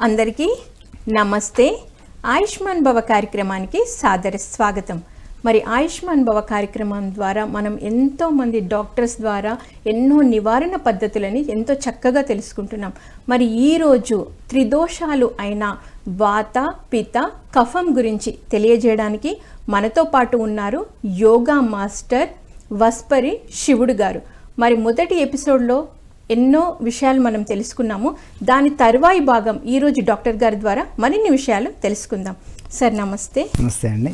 అందరికీ నమస్తే. ఆయుష్మాన్ భవ కార్యక్రమానికి సాదర స్వాగతం. మరి ఆయుష్మాన్ భవ కార్యక్రమం ద్వారా మనం ఎంతోమంది డాక్టర్స్ ద్వారా ఎన్నో నివారణ పద్ధతులని ఎంతో చక్కగా తెలుసుకుంటున్నాం. మరి ఈరోజు త్రిదోషాలు అయిన వాత, పిత, కఫం గురించి తెలియజేయడానికి మనతో పాటు ఉన్నారు యోగా మాస్టర్ వస్పరి శివుడు గారు. మరి మొదటి ఎపిసోడ్లో ఎన్నో విషయాలు మనం తెలుసుకున్నాము. దాని తర్వాయి భాగం ఈరోజు డాక్టర్ గారి ద్వారా మరిన్ని విషయాలు తెలుసుకుందాం. సార్ నమస్తే. నమస్తే అండి.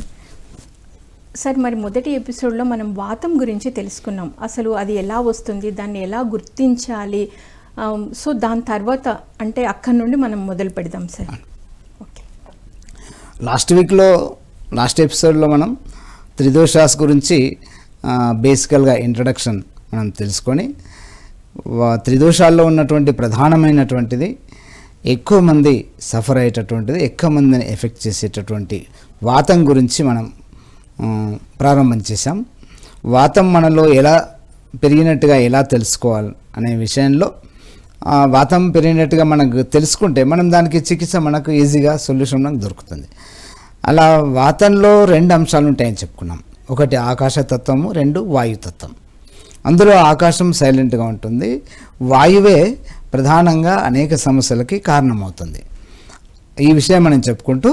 సార్, మరి మొదటి ఎపిసోడ్లో మనం వాతం గురించి తెలుసుకున్నాం. అసలు అది ఎలా వస్తుంది, దాన్ని ఎలా గుర్తించాలి. సో దాని తర్వాత అంటే అక్కడి నుండి మనం మొదలు పెడదాం సార్. ఓకే. లాస్ట్ ఎపిసోడ్లో మనం త్రిదోషాస్ గురించి బేసికల్గా ఇంట్రడక్షన్ మనం తెలుసుకొని త్రిదోషాల్లో ఉన్నటువంటి ప్రధానమైనటువంటిది ఎక్కువ మంది సఫర్ అయ్యేటటువంటిది, ఎక్కువ మందిని ఎఫెక్ట్ చేసేటటువంటి వాతం గురించి మనం ప్రారంభం చేశాం. వాతం మనలో ఎలా పెరిగినట్టుగా ఎలా తెలుసుకోవాలి అనే విషయంలో వాతం పెరిగినట్టుగా మనకు తెలుసుకుంటే మనం దానికి చికిత్స మనకు ఈజీగా సొల్యూషన్ మనకు దొరుకుతుంది. అలా వాతంలో 2 అంశాలు ఉంటాయని చెప్పుకున్నాం. ఒకటి ఆకాశతత్వము, 2 వాయుతత్వం. అందులో ఆకాశం సైలెంట్గా ఉంటుంది, వాయువే ప్రధానంగా అనేక సమస్యలకి కారణమవుతుంది. ఈ విషయం మనం చెప్పుకుంటూ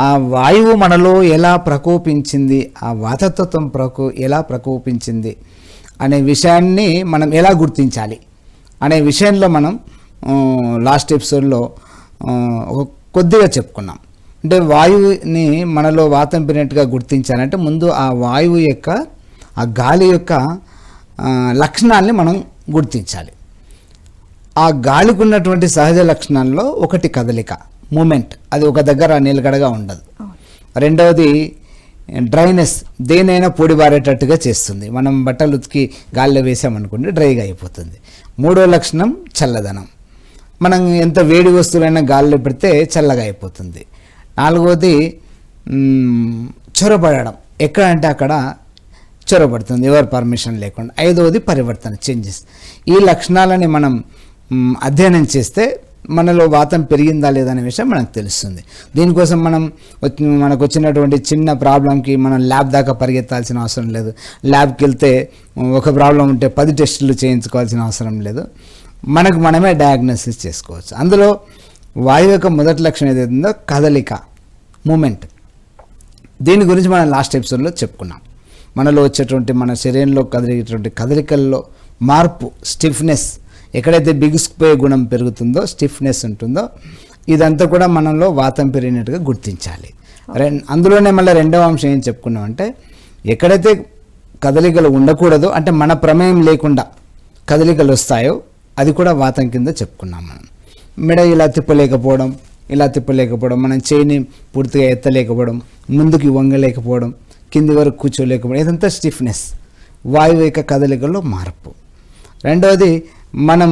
ఆ వాయువు మనలో ఎలా ప్రకోపించింది, ఆ వాతతత్వం ఎలా ప్రకోపించింది అనే విషయాన్ని మనం ఎలా గుర్తించాలి అనే విషయంలో మనం లాస్ట్ ఎపిసోడ్లో కొద్దిగా చెప్పుకున్నాం. అంటే వాయువుని మనలో వాతం పెరిగినట్టుగా గుర్తించాలంటే ముందు ఆ వాయువు యొక్క, ఆ గాలి యొక్క లక్షణాలని మనం గుర్తించాలి. ఆ గాలికి ఉన్నటువంటి సహజ లక్షణాల్లో ఒకటి కదలిక, మూమెంట్, అది ఒక దగ్గర నిలకడగా ఉండదు. రెండవది డ్రైనెస్, దేనైనా పొడిబారేటట్టుగా చేస్తుంది. మనం బట్టలు ఉతికి గాలిలో వేసామనుకోండి డ్రైగా అయిపోతుంది. మూడో లక్షణం చల్లదనం, మనం ఎంత వేడి వస్తువులైనా గాలిలో పెడితే చల్లగా అయిపోతుంది. నాలుగవది చొరబడడం, ఎక్కడ అంటే అక్కడ చొరబడుతుంది ఎవరి పర్మిషన్ లేకుండా. ఐదవది పరివర్తన, చేంజెస్. ఈ లక్షణాలని మనం అధ్యయనం చేస్తే మనలో వాతం పెరిగిందా లేదా అనే విషయం మనకు తెలుస్తుంది. దీనికోసం మనకు వచ్చినటువంటి చిన్న ప్రాబ్లంకి మనం ల్యాబ్ దాకా పరిగెత్తాల్సిన అవసరం లేదు. ల్యాబ్కి వెళ్తే ఒక ప్రాబ్లం ఉంటే 10 టెస్టులు చేయించుకోవాల్సిన అవసరం లేదు. మనకు మనమే డయాగ్నోసిస్ చేసుకోవచ్చు. అందులో వాయువు యొక్క మొదటి లక్షణం ఏదైతుందో కదలిక, మూమెంట్. దీని గురించి మనం లాస్ట్ ఎపిసోడ్లో చెప్పుకున్నాం. మనలో వచ్చేటువంటి, మన శరీరంలో కదిలేటువంటి కదలికల్లో మార్పు, స్టిఫ్నెస్, ఎక్కడైతే బిగుసుకుపోయే గుణం పెరుగుతుందో, స్టిఫ్నెస్ ఉంటుందో, ఇదంతా కూడా మనలో వాతం పెరిగినట్టుగా గుర్తించాలి. అందులోనే మళ్ళీ రెండవ అంశం ఏం చెప్పుకున్నామంటే, ఎక్కడైతే కదలికలు ఉండకూడదో, అంటే మన ప్రమేయం లేకుండా కదలికలు వస్తాయో అది కూడా వాతం కింద చెప్పుకున్నాం. మనం మెడ ఇలా తిప్పలేకపోవడం, మనం చేయిని పూర్తిగా ఎత్తలేకపోవడం, ముందుకి వంగలేకపోవడం, కింది వరకు కూర్చోలేకపోవడం, ఇదంతా స్టిఫ్నెస్, వాయువు యొక్క కదలికల్లో మార్పు. రెండవది మనం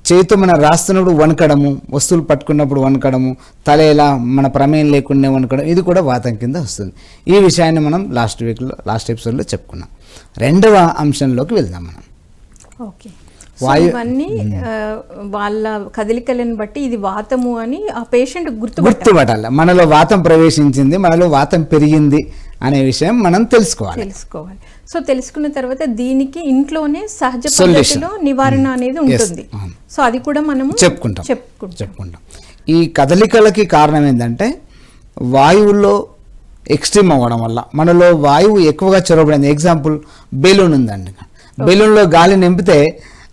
చేతితో మనం రాస్తున్నప్పుడు వణకడము, వస్తువులు పట్టుకున్నప్పుడు వణకడము, తల ఇలా మన ప్రమేయం లేకుండా వణకడం, ఇది కూడా వాతం కింద వస్తుంది. ఈ విషయాన్ని మనం లాస్ట్ ఎపిసోడ్లో చెప్పుకున్నాం. రెండవ అంశంలోకి వెళ్దాం మనం. ఓకే. ఇవన్నీ వాళ్ళ కదలికలను బట్టి ఇది వాతము అని ఆ పేషెంట్ గుర్తుపట్టాలి. మనలో వాతం ప్రవేశించింది, మనలో వాతం పెరిగింది అనే విషయం మనం తెలుసుకోవాలి. సో తెలుసుకున్న తర్వాత దీనికి ఇంట్లోనే సహజ పద్ధతిలో నివారణ అనేది ఉంటుంది. సో అది కూడా మనం చెప్పుకుంటాం. ఈ కదలికలకి కారణం ఏంటంటే వాయువులో ఎక్స్ట్రీమ్ అవ్వడం వల్ల మనలో వాయువు ఎక్కువగా చొరబడింది. ఎగ్జాంపుల్ బెలూన్ ఉందండి. బెలూన్లో గాలి నింపితే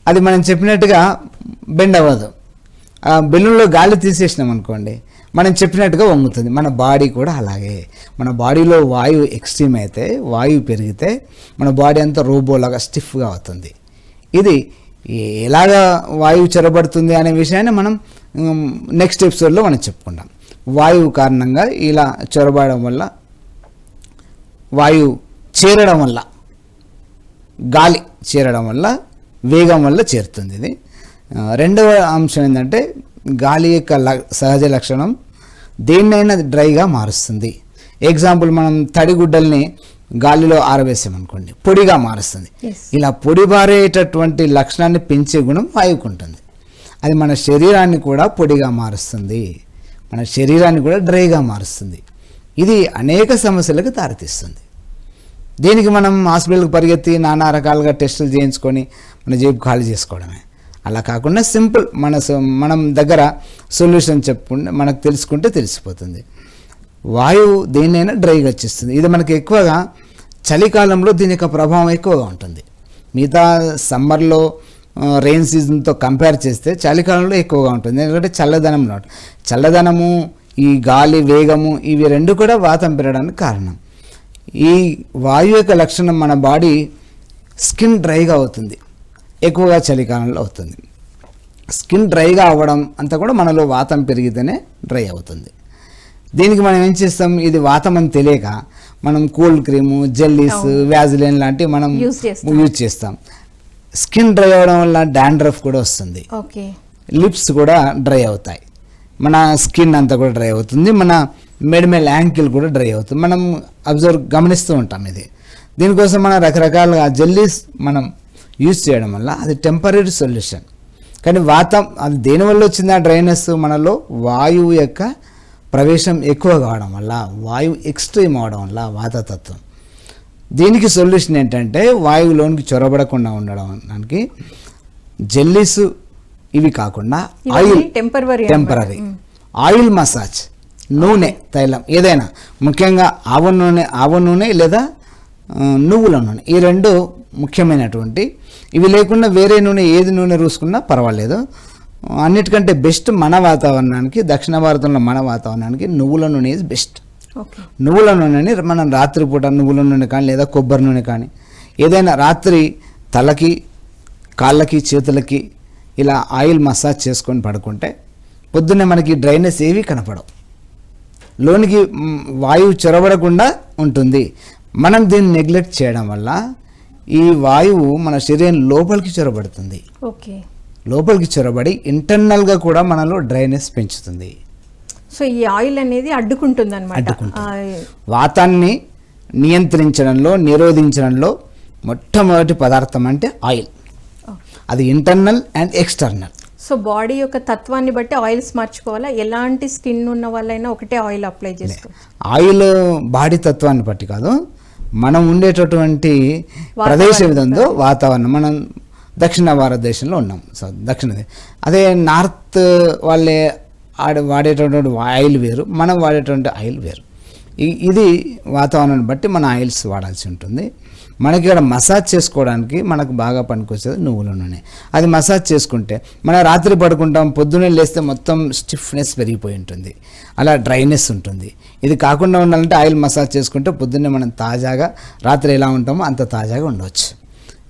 అది మనం చెప్పినట్టుగా బెండ్ అవ్వదు. బెలూన్లో గాలి తీసేసినాం అనుకోండి, మనం చెప్పినట్టుగా వంగుతుంది. మన బాడీ కూడా అలాగే. మన బాడీలో వాయువు ఎక్స్ట్రీమ్ అయితే, వాయువు పెరిగితే మన బాడీ అంతా రోబోలాగా స్టిఫ్గా అవుతుంది. ఇది ఎలాగా వాయువు చొరబడుతుంది అనే విషయాన్ని మనం నెక్స్ట్ ఎపిసోడ్లో మనం చెప్పుకుంటాం. వాయువు కారణంగా ఇలా చొరబడడం వల్ల, వాయువు చేరడం వల్ల, గాలి చేరడం వల్ల, వేగం వల్ల చేరుతుంది. ఇది రెండవ అంశం ఏంటంటే, గాలి యొక్క సహజ లక్షణం దేన్నైనా డ్రైగా మారుస్తుంది. ఎగ్జాంపుల్, మనం తడిగుడ్డల్ని గాలిలో ఆరవేసామనుకోండి, పొడిగా మారుస్తుంది. ఇలా పొడి బారేటటువంటి లక్షణాన్ని పెంచే గుణం వాయువుకు ఉంటుంది. అది మన శరీరాన్ని కూడా పొడిగా మారుస్తుంది, మన శరీరాన్ని కూడా డ్రైగా మారుస్తుంది. ఇది అనేక సమస్యలకు దారితీస్తుంది. దీనికి మనం హాస్పిటల్కి పరిగెత్తి నానా రకాలుగా టెస్టులు చేయించుకొని మన జేబు ఖాళీ చేసుకోవడమే. అలా కాకుండా సింపుల్ మనం దగ్గర సొల్యూషన్ చెప్పుకుంటే మనకు తెలుసుకుంటే తెలిసిపోతుంది. వాయువు దేన్నైనా డ్రైగా వచ్చేస్తుంది. ఇది మనకి ఎక్కువగా చలికాలంలో దీని యొక్క ప్రభావం ఎక్కువగా ఉంటుంది. మిగతా సమ్మర్లో రెయిన్ సీజన్తో కంపేర్ చేస్తే చలికాలంలో ఎక్కువగా ఉంటుంది. ఎందుకంటే చల్లదనము, ఈ గాలి వేగము, ఇవి రెండు కూడా వాతం పెరగడానికి కారణం. ఈ వాయువు యొక్క లక్షణం మన బాడీ స్కిన్ డ్రైగా అవుతుంది, ఎక్కువగా చలికాలంలో అవుతుంది. స్కిన్ డ్రైగా అవ్వడం అంతా కూడా మనలో వాతం పెరిగితేనే డ్రై అవుతుంది. దీనికి మనం ఏం చేస్తాం, ఇది వాతం అని తెలియక మనం కోల్డ్ క్రీము, జెల్లీస్, వ్యాజిలిన్ లాంటివి మనం యూజ్ చేస్తాం. స్కిన్ డ్రై అవ్వడం వల్ల డాండ్రఫ్ కూడా వస్తుంది, లిప్స్ కూడా డ్రై అవుతాయి, మన స్కిన్ అంతా కూడా డ్రై అవుతుంది, మన మెడమేల్ యాంకిల్ కూడా డ్రై అవుతుంది. మనం గమనిస్తూ ఉంటాం ఇది. దీనికోసం మనం రకరకాలుగా జెల్లీస్ మనం యూజ్ చేయడం వల్ల అది టెంపరీ సొల్యూషన్. కానీ వాతం అది దేనివల్ల వచ్చింది, డ్రైనెస్ మనలో వాయువు యొక్క ప్రవేశం ఎక్కువ కావడం వల్ల, వాయువు ఎక్స్ట్రీమ్ అవడం వల్ల వాతతత్వం. దీనికి సొల్యూషన్ ఏంటంటే వాయువులోనికి చొరబడకుండా ఉండడానికి జెల్లీస్ ఇవి కాకుండా ఆయిల్, టెంపరీ ఆయిల్ మసాజ్, నూనె, తైలం ఏదైనా, ముఖ్యంగా ఆవ నూనె లేదా నువ్వుల నూనె, ఈ రెండు ముఖ్యమైనటువంటి. ఇవి లేకుండా వేరే నూనె ఏది నూనె రూసుకున్నా పర్వాలేదు. అన్నిటికంటే బెస్ట్ మన వాతావరణానికి, దక్షిణ భారతంలో మన వాతావరణానికి నువ్వుల నూనె ఈజ్ బెస్ట్. నువ్వుల నూనెని మనం రాత్రిపూట నువ్వుల నూనె కానీ లేదా కొబ్బరి నూనె కానీ ఏదైనా రాత్రి తలకి, కాళ్ళకి, చేతులకి ఇలా ఆయిల్ మసాజ్ చేసుకొని పడుకుంటే పొద్దున్నే మనకి డ్రైనెస్ ఏవి కనపడవు, లోనికి వాయువు చొరబడకుండా ఉంటుంది. మనం దీన్ని నెగ్లెక్ట్ చేయడం వల్ల ఈ వాయువు మన శరీరం లోపలికి చొరబడుతుంది. లోపలికి చొరబడి ఇంటర్నల్గా కూడా మనలో డ్రైనెస్ పెంచుతుంది. సో ఈ ఆయిల్ అనేది అడ్డుకుంటుంది అన్నమాట. వాతాన్ని నియంత్రించడంలో, నిరోధించడంలో మొట్టమొదటి పదార్థం అంటే ఆయిల్. అది internal and external. So body యొక్క తత్వాన్ని బట్టి ఆయిల్స్ మార్చుకోవాలా? ఎలాంటి స్కిన్ ఉన్న వాళ్ళైనా ఒకటే ఆయిల్ అప్లై చేసుకోవాలి? ఆయిల్ బాడీ తత్వాన్ని బట్టి కాదు, మనం ఉండేటటువంటి ప్రదేశం ఏదందో వాతావరణం. మనం దక్షిణ భారతదేశంలో ఉన్నాం, అదే నార్త్ వాళ్ళే వాడేటటువంటి ఆయిల్ వేరు, మనం వాడేటువంటి ఆయిల్ వేరు. ఇది వాతావరణాన్ని బట్టి మన ఆయిల్స్ వాడాల్సి ఉంటుంది. మనకి ఇక్కడ మసాజ్ చేసుకోవడానికి మనకు బాగా పనికొచ్చేది నువ్వుల నూనె. అది మసాజ్ చేసుకుంటే మనం రాత్రి పడుకుంటాం, పొద్దున్నే లేస్తే మొత్తం స్టిఫ్నెస్ పెరిగిపోయి ఉంటుంది, అలా డ్రైనెస్ ఉంటుంది. ఇది కాకుండా ఉండాలంటే ఆయిల్ మసాజ్ చేసుకుంటే పొద్దున్నే మనం తాజాగా, రాత్రి ఎలా ఉంటామో అంత తాజాగా ఉండవచ్చు.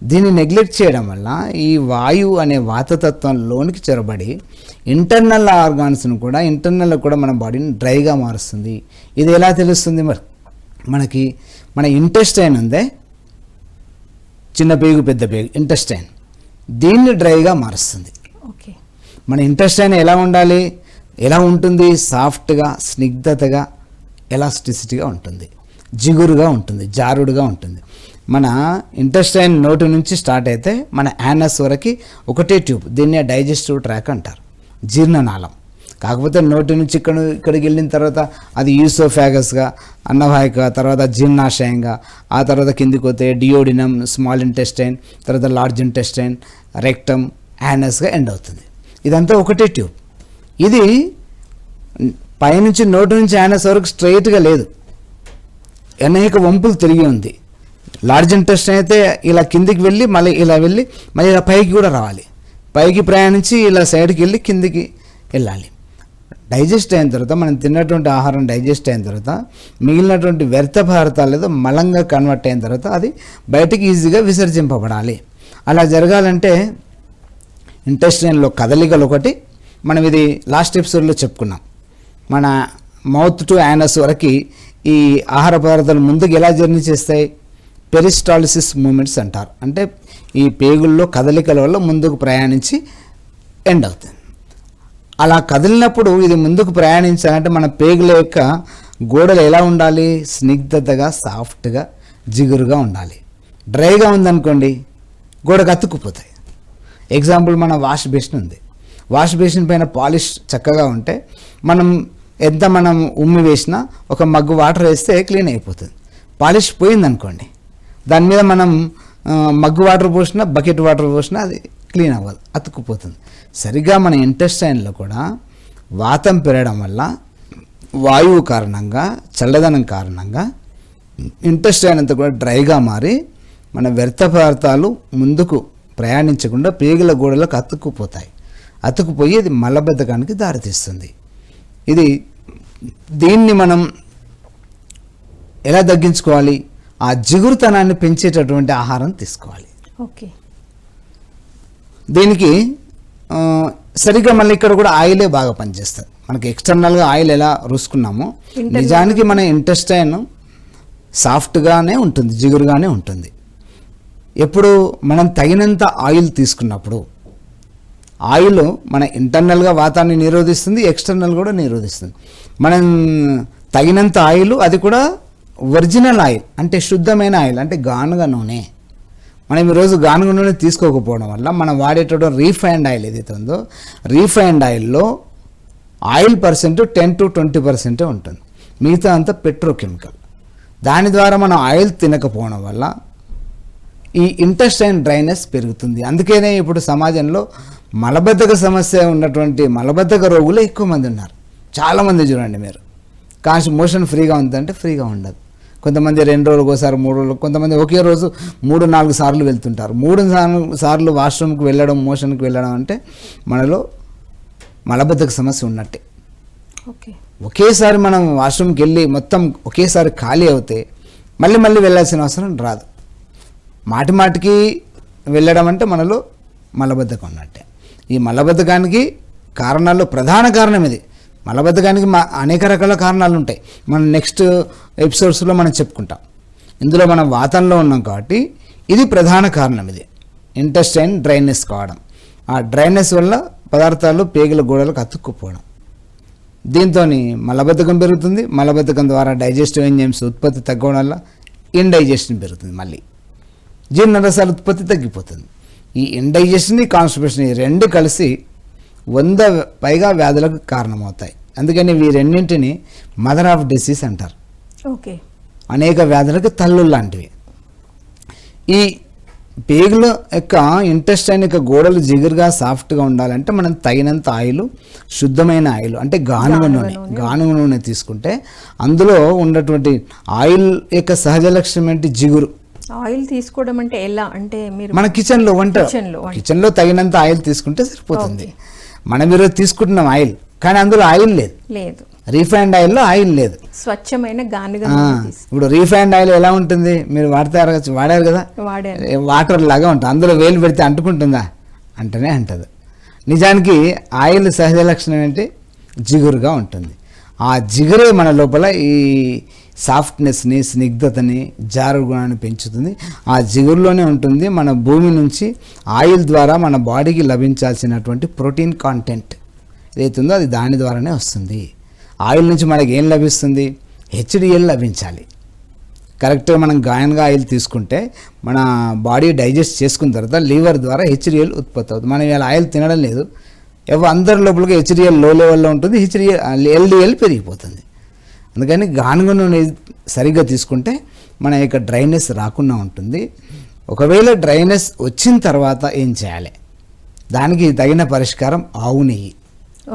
దీన్ని నెగ్లెక్ట్ చేయడం వల్ల ఈ వాయువు అనే వాతతత్వంలోనికి చొరబడి ఇంటర్నల్ ఆర్గాన్స్ను కూడా, ఇంటర్నల్లో కూడా మన బాడీని డ్రైగా మారుస్తుంది. ఇది ఎలా తెలుస్తుంది? మనకి మన ఇంటెస్టైన్ ఉందే, చిన్న పేగు పెద్ద పేగు, ఇంటెస్టైన్, దీన్ని డ్రైగా మారుస్తుంది. మన ఇంటెస్టైన్ ఎలా ఉండాలి, ఎలా ఉంటుంది? సాఫ్ట్గా, స్నిగ్ధతగా, ఎలాస్టిసిటీగా ఉంటుంది, జిగురుగా ఉంటుంది, జారుడుగా ఉంటుంది. మన ఇంటెస్టైన్ నోటి నుంచి స్టార్ట్ అయితే మన యానస్ వరకు ఒకటే ట్యూబ్, దీన్నే డైజెస్టివ్ ట్రాక్ అంటారు, జీర్ణనాళం. కాకపోతే నోటి నుంచి ఇక్కడికి వెళ్ళిన తర్వాత అది యూసోఫాగస్గా, అన్నవాహిక, తర్వాత జీర్ణాశయంగా, ఆ తర్వాత కిందికి పోతే డియోడినం, స్మాల్ ఇంటెస్టైన్, తర్వాత లార్జ్ ఇంటెస్టైన్, రెక్టమ్, యానస్గా ఎండ్ అవుతుంది. ఇదంతా ఒకటే ట్యూబ్. ఇది పైనుంచి నోటి నుంచి యానస్ వరకు స్ట్రైట్గా లేదు, అనేక వంపులు తిరిగి ఉంది. లార్జ్ ఇంటెస్టైన్ అయితే ఇలా కిందికి వెళ్ళి మళ్ళీ ఇలా వెళ్ళి మళ్ళీ ఇలా పైకి కూడా రావాలి, పైకి ప్రయాణించి ఇలా సైడ్కి వెళ్ళి కిందికి వెళ్ళాలి. డైజెస్ట్ అయిన తర్వాత, మనం తిన్నటువంటి ఆహారం డైజెస్ట్ అయిన తర్వాత మిగిలినటువంటి వ్యర్థ పదార్థాలు ఏదో మలంగా కన్వర్ట్ అయిన తర్వాత అది బయటికి ఈజీగా విసర్జింపబడాలి. అలా జరగాలంటే ఇంటెస్టైన్లో కదలికలు ఒకటి, మనం ఇది లాస్ట్ ఎపిసోడ్లో చెప్పుకున్నాం. మన మౌత్ టు యానస్ వరకు ఈ ఆహార పదార్థాలు ముందుకు ఎలా జర్నీ చేస్తాయి? పెరిస్టాలిసిస్ మూమెంట్స్ అంటారు. అంటే ఈ పేగుల్లో కదలికల వల్ల ముందుకు ప్రయాణించి ఎండ్ అవుతుంది. అలా కదిలినప్పుడు ఇది ముందుకు ప్రయాణించాలంటే మన పేగుల యొక్క గోడలు ఎలా ఉండాలి? స్నిగ్ధతగా, సాఫ్ట్గా, జిగురుగా ఉండాలి. డ్రైగా ఉందనుకోండి గోడకు అతుక్కుపోతాయి. ఎగ్జాంపుల్ మన వాష్ బేసిన్ ఉంది, వాష్ బేసిన్ పైన పాలిష్ చక్కగా ఉంటే మనం ఉమ్మి వేసినా ఒక మగ్గు వాటర్ వేస్తే క్లీన్ అయిపోతుంది. పాలిష్ పోయిందనుకోండి, దాని మీద మనం మగ్గు వాటర్ పోసినా బకెట్ వాటర్ పోసినా అది క్లీన్ అవ్వదు, అతుక్కుపోతుంది. సరిగ్గా మన ఇంటెస్టైన్లో కూడా వాతం పెరగడం వల్ల వాయువు కారణంగా, చల్లదనం కారణంగా ఇంటెస్టైన్ అంతా కూడా డ్రైగా మారి మన వ్యర్థ పదార్థాలు ముందుకు ప్రయాణించకుండా పేగుల గోడలకు అతుక్కుపోయి అది మలబద్ధకానికి దారితీస్తుంది. దీన్ని మనం ఎలా తగ్గించుకోవాలి? ఆ జిగురుతనాన్ని పెంచేటటువంటి ఆహారం తీసుకోవాలి. ఓకే, దీనికి సరిగ్గా మళ్ళీ ఇక్కడ కూడా ఆయిలే బాగా పనిచేస్తుంది. మనకి ఎక్స్టర్నల్గా ఆయిల్ ఎలా రుసుకున్నామో నిజానికి మన ఇంటెస్టైన్ సాఫ్ట్గానే ఉంటుంది, జిగురుగానే ఉంటుంది. ఎప్పుడు మనం తగినంత ఆయిల్ తీసుకున్నప్పుడు ఆయిల్ మన ఇంటర్నల్గా వాతాన్ని నిరోధిస్తుంది, ఎక్స్టర్నల్ కూడా నిరోధిస్తుంది. మనం తగినంత ఆయిల్, అది కూడా ఒరిజినల్ ఆయిల్ అంటే శుద్ధమైన ఆయిల్ అంటే గానుగ నూనె. మనం ఈరోజు గానుగ నూనె తీసుకోకపోవడం వల్ల మనం వాడేటటువంటి రీఫైండ్ ఆయిల్ ఏదైతే ఉందో, రీఫైండ్ ఆయిల్లో ఆయిల్ పర్సెంట్ 10 to 20% ఉంటుంది, మిగతా అంతా పెట్రోకెమికల్. దాని ద్వారా మనం ఆయిల్ తినకపోవడం వల్ల ఈ ఇంటెస్టైన్ డ్రైనెస్ పెరుగుతుంది. అందుకనే ఇప్పుడు సమాజంలో మలబద్ధక సమస్య ఉన్నటువంటి మలబద్ధక రోగులు ఎక్కువ మంది ఉన్నారు. చాలామంది చూడండి మీరు, మోషన్ ఫ్రీగా ఉందంటే ఫ్రీగా ఉండదు. కొంతమంది 2 రోజులకు ఒకసారి, 3 రోజులు, కొంతమంది ఒకే రోజు 3-4 సార్లు వెళ్తుంటారు. 3 సార్లు వాష్రూమ్కి వెళ్ళడం, మోషన్కి వెళ్ళడం అంటే మనలో మలబద్ధక సమస్య ఉన్నట్టే. ఓకే, ఒకేసారి మనం వాష్రూమ్కి వెళ్ళి మొత్తం ఒకేసారి ఖాళీ అవుతే మళ్ళీ వెళ్ళాల్సిన అవసరం రాదు. మాటికి వెళ్ళడం అంటే మనలో మలబద్ధకం ఉన్నట్టే. ఈ మలబద్ధకానికి కారణాల్లో ప్రధాన కారణం ఇది. మలబద్ధకానికి అనేక రకాల కారణాలు ఉంటాయి, మనం నెక్స్ట్ ఎపిసోడ్స్లో మనం చెప్పుకుంటాం. ఇందులో మనం వాతంలో ఉన్నాం కాబట్టి ఇది ప్రధాన కారణం, ఇది ఇంటెస్టైన్ డ్రైనెస్ కావడం. ఆ డ్రైనెస్ వల్ల పదార్థాలు పేగుల గోడలకు అతుక్కుపోవడం, దీంతో మలబద్ధకం పెరుగుతుంది. మలబద్ధకం ద్వారా డైజెస్టివ్ ఎంజైమ్స్ ఉత్పత్తి తగ్గడం వల్ల ఇండైజెషన్ పెరుగుతుంది, మళ్ళీ జీర్ణరసాల ఉత్పత్తి తగ్గిపోతుంది. ఈ ఇండైజెషన్, కాన్స్టిపేషన్ ఈ రెండు కలిసి 100 పైగా వ్యాధులకు కారణమవుతాయి. అందుకని ఈ రెండింటిని మదర్ ఆఫ్ డిసీజ్ అంటారు. ఓకే, అనేక వ్యాధులకు తల్లు లాంటివి. ఈ పేగుల యొక్క ఇంటెస్టైన్ యొక్క గోడలు జిగురుగా సాఫ్ట్గా ఉండాలంటే మనం తగినంత ఆయిల్, శుద్ధమైన ఆయిల్ అంటే గానుగ నూనె తీసుకుంటే అందులో ఉన్నటువంటి ఆయిల్ యొక్క సహజ లక్షణం ఏంటి? జిగురు. ఆయిల్ తీసుకోవడం అంటే ఎలా అంటే మీరు మన కిచెన్లో తగినంత ఆయిల్ తీసుకుంటే సరిపోతుంది. మనం ఈరోజు తీసుకుంటున్నాం ఆయిల్, కానీ అందులో ఆయిల్ లేదు. రీఫైండ్ ఆయిల్లో ఆయిల్ లేదు, స్వచ్ఛమైన గానుగ. ఇప్పుడు రీఫైండ్ ఆయిల్ ఎలా ఉంటుంది? మీరు వాడారు కదా, వాటర్ లాగా ఉంటుంది. అందులో వేలు పెడితే అంటుకుంటుందా? అంటనే అంటది. నిజానికి ఆయిల్ సహజ లక్షణం ఏంటి? జిగురుగా ఉంటుంది. ఆ జిగురే మన లోపల ఈ సాఫ్ట్నెస్ని, స్నిగ్ధతని, జారు గుణాన్ని పెంచుతుంది. ఆ జిగురులోనే ఉంటుంది మన భూమి నుంచి ఆయిల్ ద్వారా మన బాడీకి లభించాల్సినటువంటి ప్రోటీన్ కాంటెంట్ ఏదైతుందో అది దాని ద్వారానే వస్తుంది. ఆయిల్ నుంచి మనకి ఏం లభిస్తుంది? హెచ్డిఎల్ లభించాలి. కరెక్ట్గా మనం గాయన్గా ఆయిల్ తీసుకుంటే మన బాడీ డైజెస్ట్ చేసుకున్న తర్వాత లివర్ ద్వారా హెచ్డిఎల్ ఉత్పత్తి అవుతుంది. మనం ఇలా ఆయిల్ తినడం లేదు, అందరి లోపలికి హెచ్డిఎల్ లో లెవెల్లో ఉంటుంది, ఎల్డిఎల్ పెరిగిపోతుంది. అందుకని గానుగ నూనె సరిగ్గా తీసుకుంటే మన యొక్క డ్రైనెస్ రాకుండా ఉంటుంది. ఒకవేళ డ్రైనెస్ వచ్చిన తర్వాత ఏం చేయాలి? దానికి తగిన పరిష్కారం ఆవు నెయ్యి.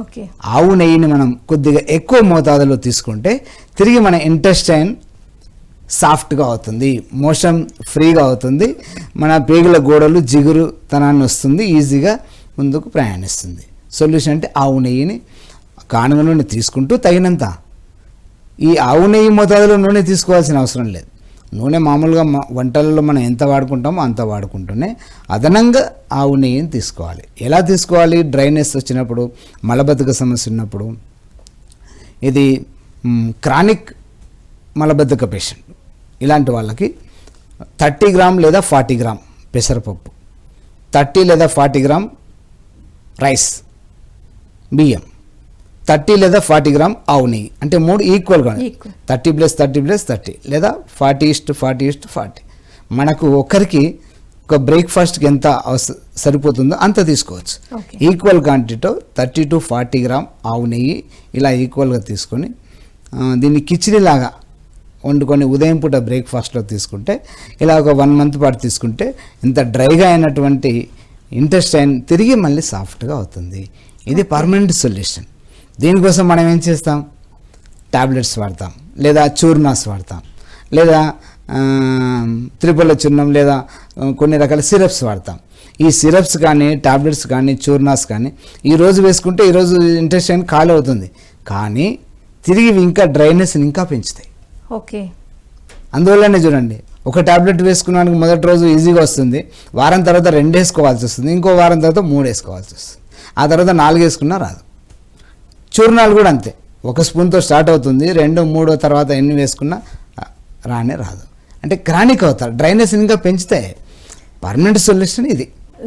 ఓకే, ఆవు నెయ్యిని మనం కొద్దిగా ఎక్కువ మోతాదులో తీసుకుంటే తిరిగి మన ఇంటెస్టైన్ సాఫ్ట్గా అవుతుంది, మోషన్ ఫ్రీగా అవుతుంది, మన పేగుల గోడలు జిగురు తనాన్ని వస్తుంది, ఈజీగా ముందుకు ప్రయాణిస్తుంది. సొల్యూషన్ అంటే ఆవు నెయ్యిని, గానుగ నూనె తీసుకుంటూ తగినంత. ఈ ఆవు నెయ్యి మోతాదులో నూనె తీసుకోవాల్సిన అవసరం లేదు. నూనె మామూలుగా వంటలలో మనం ఎంత వాడుకుంటామో అంత వాడుకుంటూనే అదనంగా ఆవు నెయ్యిని తీసుకోవాలి. ఎలా తీసుకోవాలి? డ్రైనెస్ వచ్చినప్పుడు, మలబద్ధక సమస్య ఉన్నప్పుడు. ఇది క్రానిక్ మలబద్ధక పేషెంట్ ఇలాంటి వాళ్ళకి 30 గ్రామ్ లేదా 40 గ్రామ్ పెసరపప్పు, 30 లేదా 40 గ్రామ్ రైస్ బియ్యం, 30 లేదా 40 గ్రామ్ ఆవు నెయ్యి, అంటే 3 ఈక్వల్గా 30 + 30 + 30 లేదా 40:40:40. మనకు ఒక్కరికి ఒక బ్రేక్ఫాస్ట్కి ఎంత సరిపోతుందో అంత తీసుకోవచ్చు. ఈక్వల్ క్వాంటిటీతో 30 to 40 గ్రామ్ ఆవు నెయ్యి ఇలా ఈక్వల్గా తీసుకొని దీన్ని కిచిడిలాగా వండుకొని ఉదయం పూట బ్రేక్ఫాస్ట్లో తీసుకుంటే ఇలా ఒక 1 month పాటు తీసుకుంటే ఇంత డ్రైగా అయినటువంటి ఇంటెస్టైన్ తిరిగి మళ్ళీ సాఫ్ట్గా అవుతుంది. ఇది పర్మనెంట్ సొల్యూషన్. దీనికోసం మనం ఏం చేస్తాం, టాబ్లెట్స్ వాడతాం, లేదా చూర్నాస్ వాడతాం, లేదా త్రిపల చూర్ణం, లేదా కొన్ని రకాల సిరప్స్ వాడతాం. ఈ సిరప్స్ కానీ టాబ్లెట్స్ కానీ చూర్నాస్ కానీ ఈరోజు వేసుకుంటే ఈరోజు ఇంటెస్టైన్ ఖాళీ అవుతుంది, కానీ తిరిగి ఇంకా డ్రైనెస్ని ఇంకా పెంచుతాయి. ఓకే, అందువల్లనే చూడండి, ఒక టాబ్లెట్ వేసుకున్నానికి మొదటి రోజు ఈజీగా వస్తుంది, వారం తర్వాత 2 వేసుకోవాల్సి వస్తుంది, ఇంకో వారం తర్వాత 3 వేసుకోవాల్సి వస్తుంది, ఆ తర్వాత 4 వేసుకున్నా రాదు. చూర్ణాలు కూడా అంతే, 1 స్పూన్తో స్టార్ట్ అవుతుంది, 2, 3 తర్వాత ఎన్ని వేసుకున్నా రానే రాదు. అంటే క్రానిక్ అవుతారు, డ్రైనెస్ ఇంకా పెంచుతాయి. పర్మనెంట్ సొల్యూషన్ ఇది.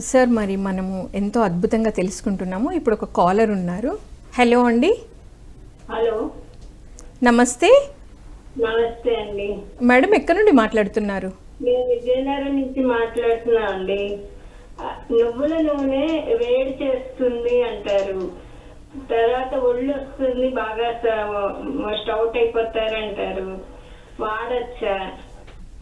సార్, మరి మనము ఎంతో అద్భుతంగా తెలుసుకుంటున్నాము. ఇప్పుడు ఒక కాలర్ ఉన్నారు. హలో అండి. హలో, నమస్తే. నమస్తే అండి. మేడం, ఎక్కడి నుండి మాట్లాడుతున్నారు? నేను విజయనగరం నుంచి మాట్లాడుతున్నా అండి. నువ్వుల నూనె వేడి చేస్తుంది అంటారు, తర్వాత ఒళ్ళు వస్తుంది, బాగా స్టౌట్ అయిపోతారు అంటారు, వాడచ్చా?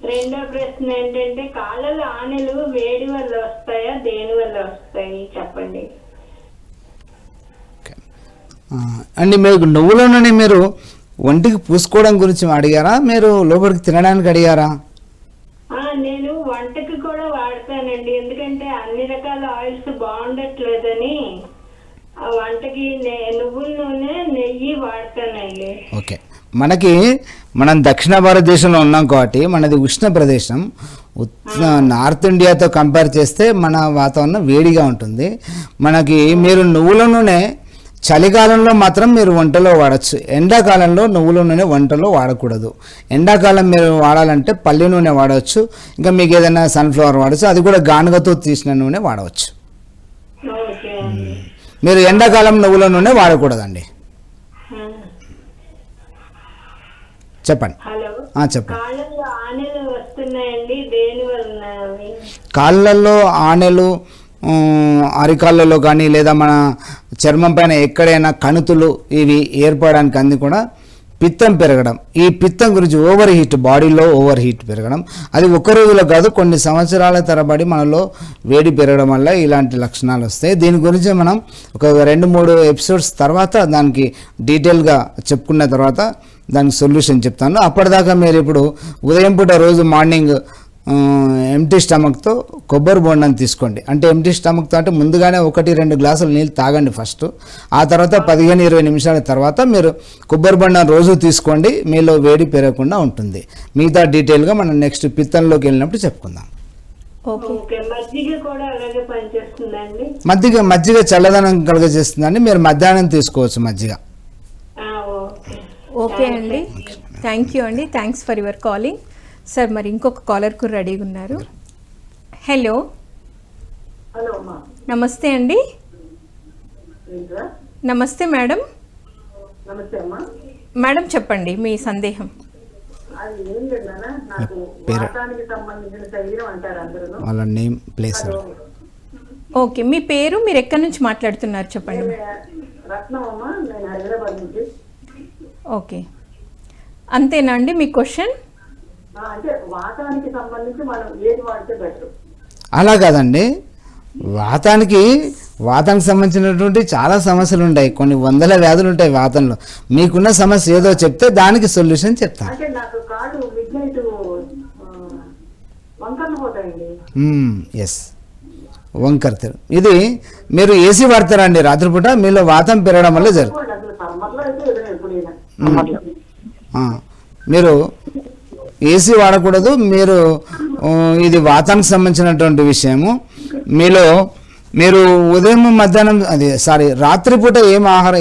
రెండో ప్రశ్న ఏంటంటే, కాళ్ళలో ఆనెలు వేడి వల్ల వస్తాయా, దేని వల్ల వస్తాయి చెప్పండి. అండి, మీకు నువ్వుల నూనె మీరు ఒంటికి పూసుకోవడం గురించి అడిగారా, మీరు లోపలికి తినడానికి అడిగారా? నేను వంటకి కూడా వాడతానండి, ఎందుకంటే అన్ని రకాల ఆయిల్స్ బాగుండట్లేదని వంటకి నువ్వుల నూనె, నెయ్యి వాడతానండి. ఓకే, మనం దక్షిణ భారతదేశంలో ఉన్నాం కాబట్టి మనది ఉష్ణ ప్రదేశం. నార్త్ ఇండియాతో కంపేర్ చేస్తే మన వాతావరణం వేడిగా ఉంటుంది. మనకి మీరు నువ్వుల నూనె చలికాలంలో మాత్రం మీరు వంటలో వాడచ్చు, ఎండాకాలంలో నువ్వుల నూనె వంటలో వాడకూడదు. ఎండాకాలం మీరు వాడాలంటే పల్లి నూనె వాడవచ్చు, ఇంకా మీకు ఏదైనా సన్ఫ్లవర్ వాడచ్చు, అది కూడా గానుగతో తీసిన నూనె వాడవచ్చు. మీరు ఎండాకాలం నువ్వుల నూనె వాడకూడదండి. చెప్పండి. చెప్పండి. కాళ్ళల్లో ఆనెలు అరికాళ్ళలో కానీ లేదా మన చర్మం పైన ఎక్కడైనా కణుతులు ఇవి ఏర్పడడానికి అన్ని కూడా పిత్తం పెరగడం. ఈ పిత్తం గురించి బాడీలో ఓవర్ హీట్ పెరగడం, అది ఒక రోజులో కాదు కొన్ని సంవత్సరాల తరబడి మనలో వేడి పెరగడం వల్ల ఇలాంటి లక్షణాలు వస్తాయి. దీని గురించి మనం ఒక 2-3 ఎపిసోడ్స్ తర్వాత దానికి డీటెయిల్గా చెప్పుకున్న తర్వాత దానికి సొల్యూషన్ చెప్తాను. అప్పటిదాకా మీరు ఇప్పుడు ఉదయం పూట రోజు మార్నింగ్ ఎంటీ స్టమక్తో కొబ్బరి బొండాన్ని తీసుకోండి. అంటే ఎంటీ స్టమక్తో అంటే ముందుగానే 1-2 గ్లాసులు నీళ్ళు తాగండి ఫస్ట్. ఆ తర్వాత 15-20 నిమిషాల తర్వాత మీరు కొబ్బరి బొండాన్ని రోజు తీసుకోండి, మీలో వేడి పెరగకుండా ఉంటుంది. మిగతా డీటెయిల్గా మనం నెక్స్ట్ పిత్తంలోకి వెళ్ళినప్పుడు చెప్పుకుందాం. మజ్జిగ చల్లదనం కలుగజేస్తుందండి, మీరు మధ్యాహ్నం తీసుకోవచ్చు మజ్జిగ. ఓకే అండి, థ్యాంక్ యూ అండి, thanks for your calling. Sir, మరి ఇంకొక కాలర్కు రెడీగా ఉన్నారు. హలో. హలో, నమస్తే అండి. నమస్తే మేడం. నమస్తే అమ్మా. మేడం, చెప్పండి మీ సందేహం. వాళ్ళ నేమ్, ప్లేస్. ఓకే, మీ పేరు, మీరు ఎక్కడి నుంచి మాట్లాడుతున్నారు చెప్పండి. ఓకే, అంతేనా అండి మీ క్వశ్చన్? అలా కాదండి, వాతానికి సంబంధించినటువంటి చాలా సమస్యలు ఉంటాయి, కొన్ని వందల వ్యాధులు ఉంటాయి వాతంలో. మీకున్న సమస్య ఏదో చెప్తే దానికి సొల్యూషన్ చెప్తాను. ఎస్, వంకర్. ఇది మీరు ఏసీ వాడతారండి రాత్రిపూట, మీలో వాతం పెరగడం వల్ల జరుగుతుంది. మీరు ఏసీ వాడకూడదు. మీరు ఇది వాతానికి సంబంధించినటువంటి విషయము. మీరు ఉదయం మధ్యాహ్నం రాత్రిపూట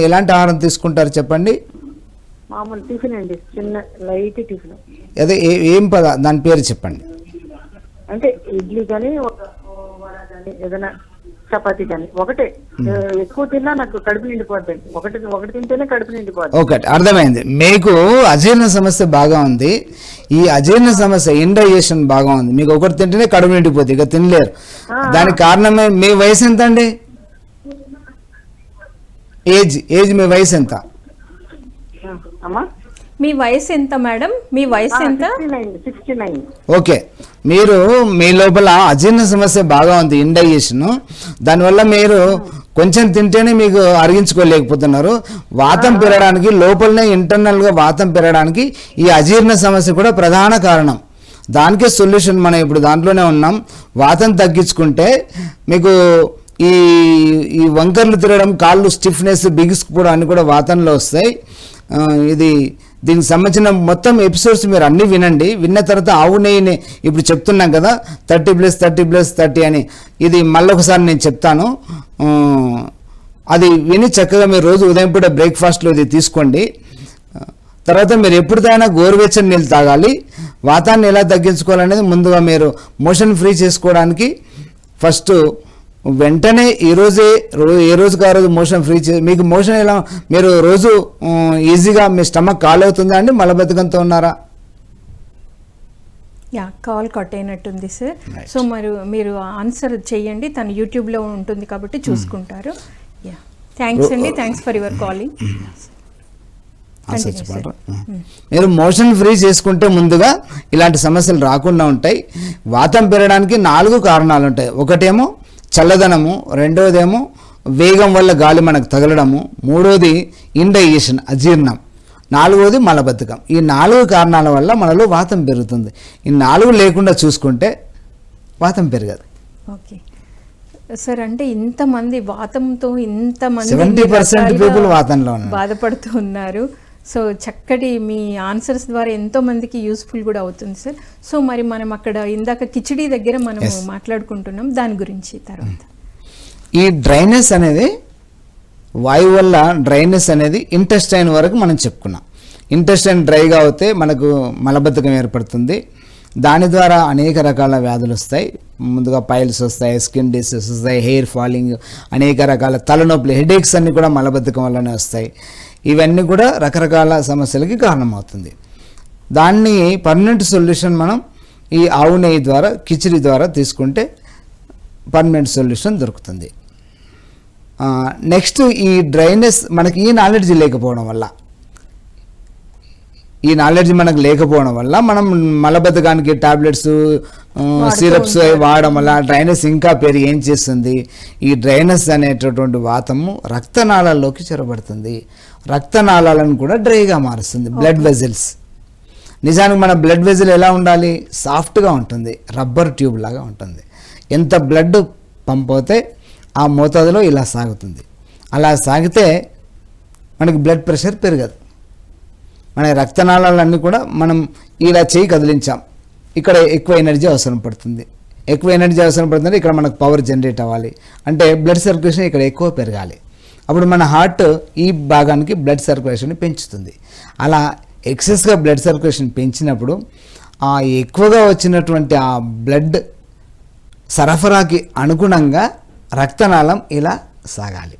ఎలాంటి ఆహారం తీసుకుంటారు చెప్పండి? మామూలు టిఫిన్ అండి, చిన్న లైట్ టిఫిన్. అదే ఏం దాని పేరు చెప్పండి. అంటే ఇడ్లీ కానీ ఏదైనా చపాతీ కానీ ఒకటే. ఎక్కువ తిన్నా నాకు కడుపు నిండిపోద్ది. ఒకటి తింటేనే కడుపు నిండిపోద్ది. ఒకటి అర్థమైంది. మీకు అజీర్ణ సమస్య బాగా ఉంది. ఈ అజీర్ణ సమస్య ఇండైజెషన్ బాగా ఉంది. మీకు ఒకటి తింటేనే కడుపు నిండిపోతుంది, ఇక తినలేరు. దానికి కారణమే మీ వయసు ఎంత అండి? ఏజ్ మీ వయసు ఎంత? అమ్మా మీ వయసు ఎంత మేడం? మీ వయసు ఎంత? 69. ఓకే, మీరు మీ లోపల అజీర్ణ సమస్య బాగా ఉంది, ఇండైజెషన్. దానివల్ల మీరు కొంచెం తింటేనే మీకు అరిగించుకోలేకపోతున్నారు. వాతం పెరగడానికి లోపలనే ఇంటర్నల్గా వాతం పెరగడానికి ఈ అజీర్ణ సమస్య కూడా ప్రధాన కారణం. దానికే సొల్యూషన్ మనం ఇప్పుడు దాంట్లోనే ఉన్నాం. వాతం తగ్గించుకుంటే మీకు ఈ ఈ వంకర్లు తిరగడం, కాళ్ళు స్టిఫ్నెస్, బిగుసుకుపోవడం అన్నీ కూడా వాతంలో వస్తాయి. దీనికి సంబంధించిన మొత్తం ఎపిసోడ్స్ మీరు అన్నీ వినండి. విన్న తర్వాత ఆవు నెయ్యిని ఇప్పుడు చెప్తున్నాం కదా 30+30+30 అని, ఇది మళ్ళొకసారి నేను చెప్తాను. అది విని చక్కగా మీరు రోజు ఉదయం పూట బ్రేక్ఫాస్ట్లో ఇది తీసుకోండి. తర్వాత మీరు ఎప్పుడైనా గోరువెచ్చని నీళ్ళు తాగాలి. వాతాన్ని ఎలా తగ్గించుకోవాలనేది ముందుగా మీరు మోషన్ ఫ్రీ చేసుకోవడానికి ఫస్ట్ వెంటనే ఏ రోజుకి ఆ రోజు మోషన్ ఫ్రీ మీకు మోషన్ ఎలా, మీరు రోజు ఈజీగా మీ స్టమక్ కాల్ అవుతుందా అండి? మలబద్ధకంతో ఉన్నారా? కాల్ కట్ అయినట్టుంది సార్. సో మీరు ఆన్సర్ చేయండి, తను యూట్యూబ్లో ఉంటుంది కాబట్టి చూసుకుంటారు. థ్యాంక్స్ అండి, థ్యాంక్స్ ఫర్ యువర్ కాలింగ్. మీరు మోషన్ ఫ్రీ చేసుకుంటే ముందుగా ఇలాంటి సమస్యలు రాకుండా ఉంటాయి. వాతం పెరగడానికి 4 కారణాలు ఉంటాయి. ఒకటేమో చల్లదనము, రెండవదేమో వేగం వల్ల గాలి మనకు తగలడము, మూడవది ఇండైజెషన్ అజీర్ణం, నాలుగవది మలబద్ధకం. ఈ 4 కారణాల వల్ల మనలో వాతం పెరుగుతుంది. ఈ 4 లేకుండా చూసుకుంటే వాతం పెరగదు. ఓకే సార్, అంటే ఇంతమంది వాతంతో 70% పీపుల్ వాతంలో బాధపడుతూ ఉన్నారు. సో చక్కటి మీ ఆన్సర్స్ ద్వారా ఎంతో మందికి యూస్ఫుల్ కూడా అవుతుంది సార్. సో మరి మనం అక్కడ ఇందాక కిచిడి దగ్గర మనం మాట్లాడుకుంటున్నాం, దాని గురించి తర్వాత. ఈ డ్రైనెస్ అనేది వాయువు వల్ల డ్రైనెస్ అనేది ఇంటెస్టైన్ వరకు మనం చెప్పుకున్నాం. ఇంటెస్టైన్ డ్రైగా అవుతే మనకు మలబద్ధకం ఏర్పడుతుంది. దాని ద్వారా అనేక రకాల వ్యాధులు వస్తాయి. ముందుగా పైల్స్ వస్తాయి, స్కిన్ డిసీజెస్ వస్తాయి, హెయిర్ ఫాలింగ్, అనేక రకాల తలనొప్పులు, హెడేక్స్ అన్నీ కూడా మలబద్ధకం వల్లనే వస్తాయి. ఇవన్నీ కూడా రకరకాల సమస్యలకి కారణమవుతుంది. దాన్ని పర్మనెంట్ సొల్యూషన్ మనం ఈ ఆవు నెయ్యి ద్వారా, కిచిడి ద్వారా తీసుకుంటే పర్మనెంట్ సొల్యూషన్ దొరుకుతుంది. నెక్స్ట్ ఈ డ్రైనెస్ మనకి ఈ నాలెడ్జ్ లేకపోవడం వల్ల మనం మలబద్ధకానికి టాబ్లెట్స్, సిరప్స్ వాడడం వల్ల డ్రైనెస్ ఇంకా పెరిగి ఏం చేస్తుంది, ఈ డ్రైనెస్ అనేటటువంటి వాతము రక్తనాళాల్లోకి చొరబడుతుంది. రక్తనాళాలను కూడా డ్రైగా మారుస్తుంది. బ్లడ్ వెజిల్స్, నిజానికి మన బ్లడ్ వెజిల్ ఎలా ఉండాలి? సాఫ్ట్గా ఉంటుంది, రబ్బర్ ట్యూబ్ లాగా ఉంటుంది. ఎంత బ్లడ్ పంప్ అవుతే ఆ మోతాదులో ఇలా సాగుతుంది. అలా సాగితే మనకి బ్లడ్ ప్రెషర్ పెరగదు. మన రక్తనాళాలన్నీ కూడా మనం ఇలా చేయి కదిలించాం, ఇక్కడ ఎక్కువ ఎనర్జీ అవసరం పడుతుంది. ఇక్కడ మనకు పవర్ జనరేట్ అవ్వాలి అంటే బ్లడ్ సర్క్యులేషన్ ఇక్కడ ఎక్కువ పెరగాలి. అప్పుడు మన హార్ట్ ఈ భాగానికి బ్లడ్ సర్క్యులేషన్ పెంచుతుంది. అలా ఎక్సెస్గా బ్లడ్ సర్క్యులేషన్ పెంచినప్పుడు ఆ ఎక్కువగా వచ్చినటువంటి ఆ బ్లడ్ సరఫరాకి అనుగుణంగా రక్తనాళం ఇలా సాగాలి.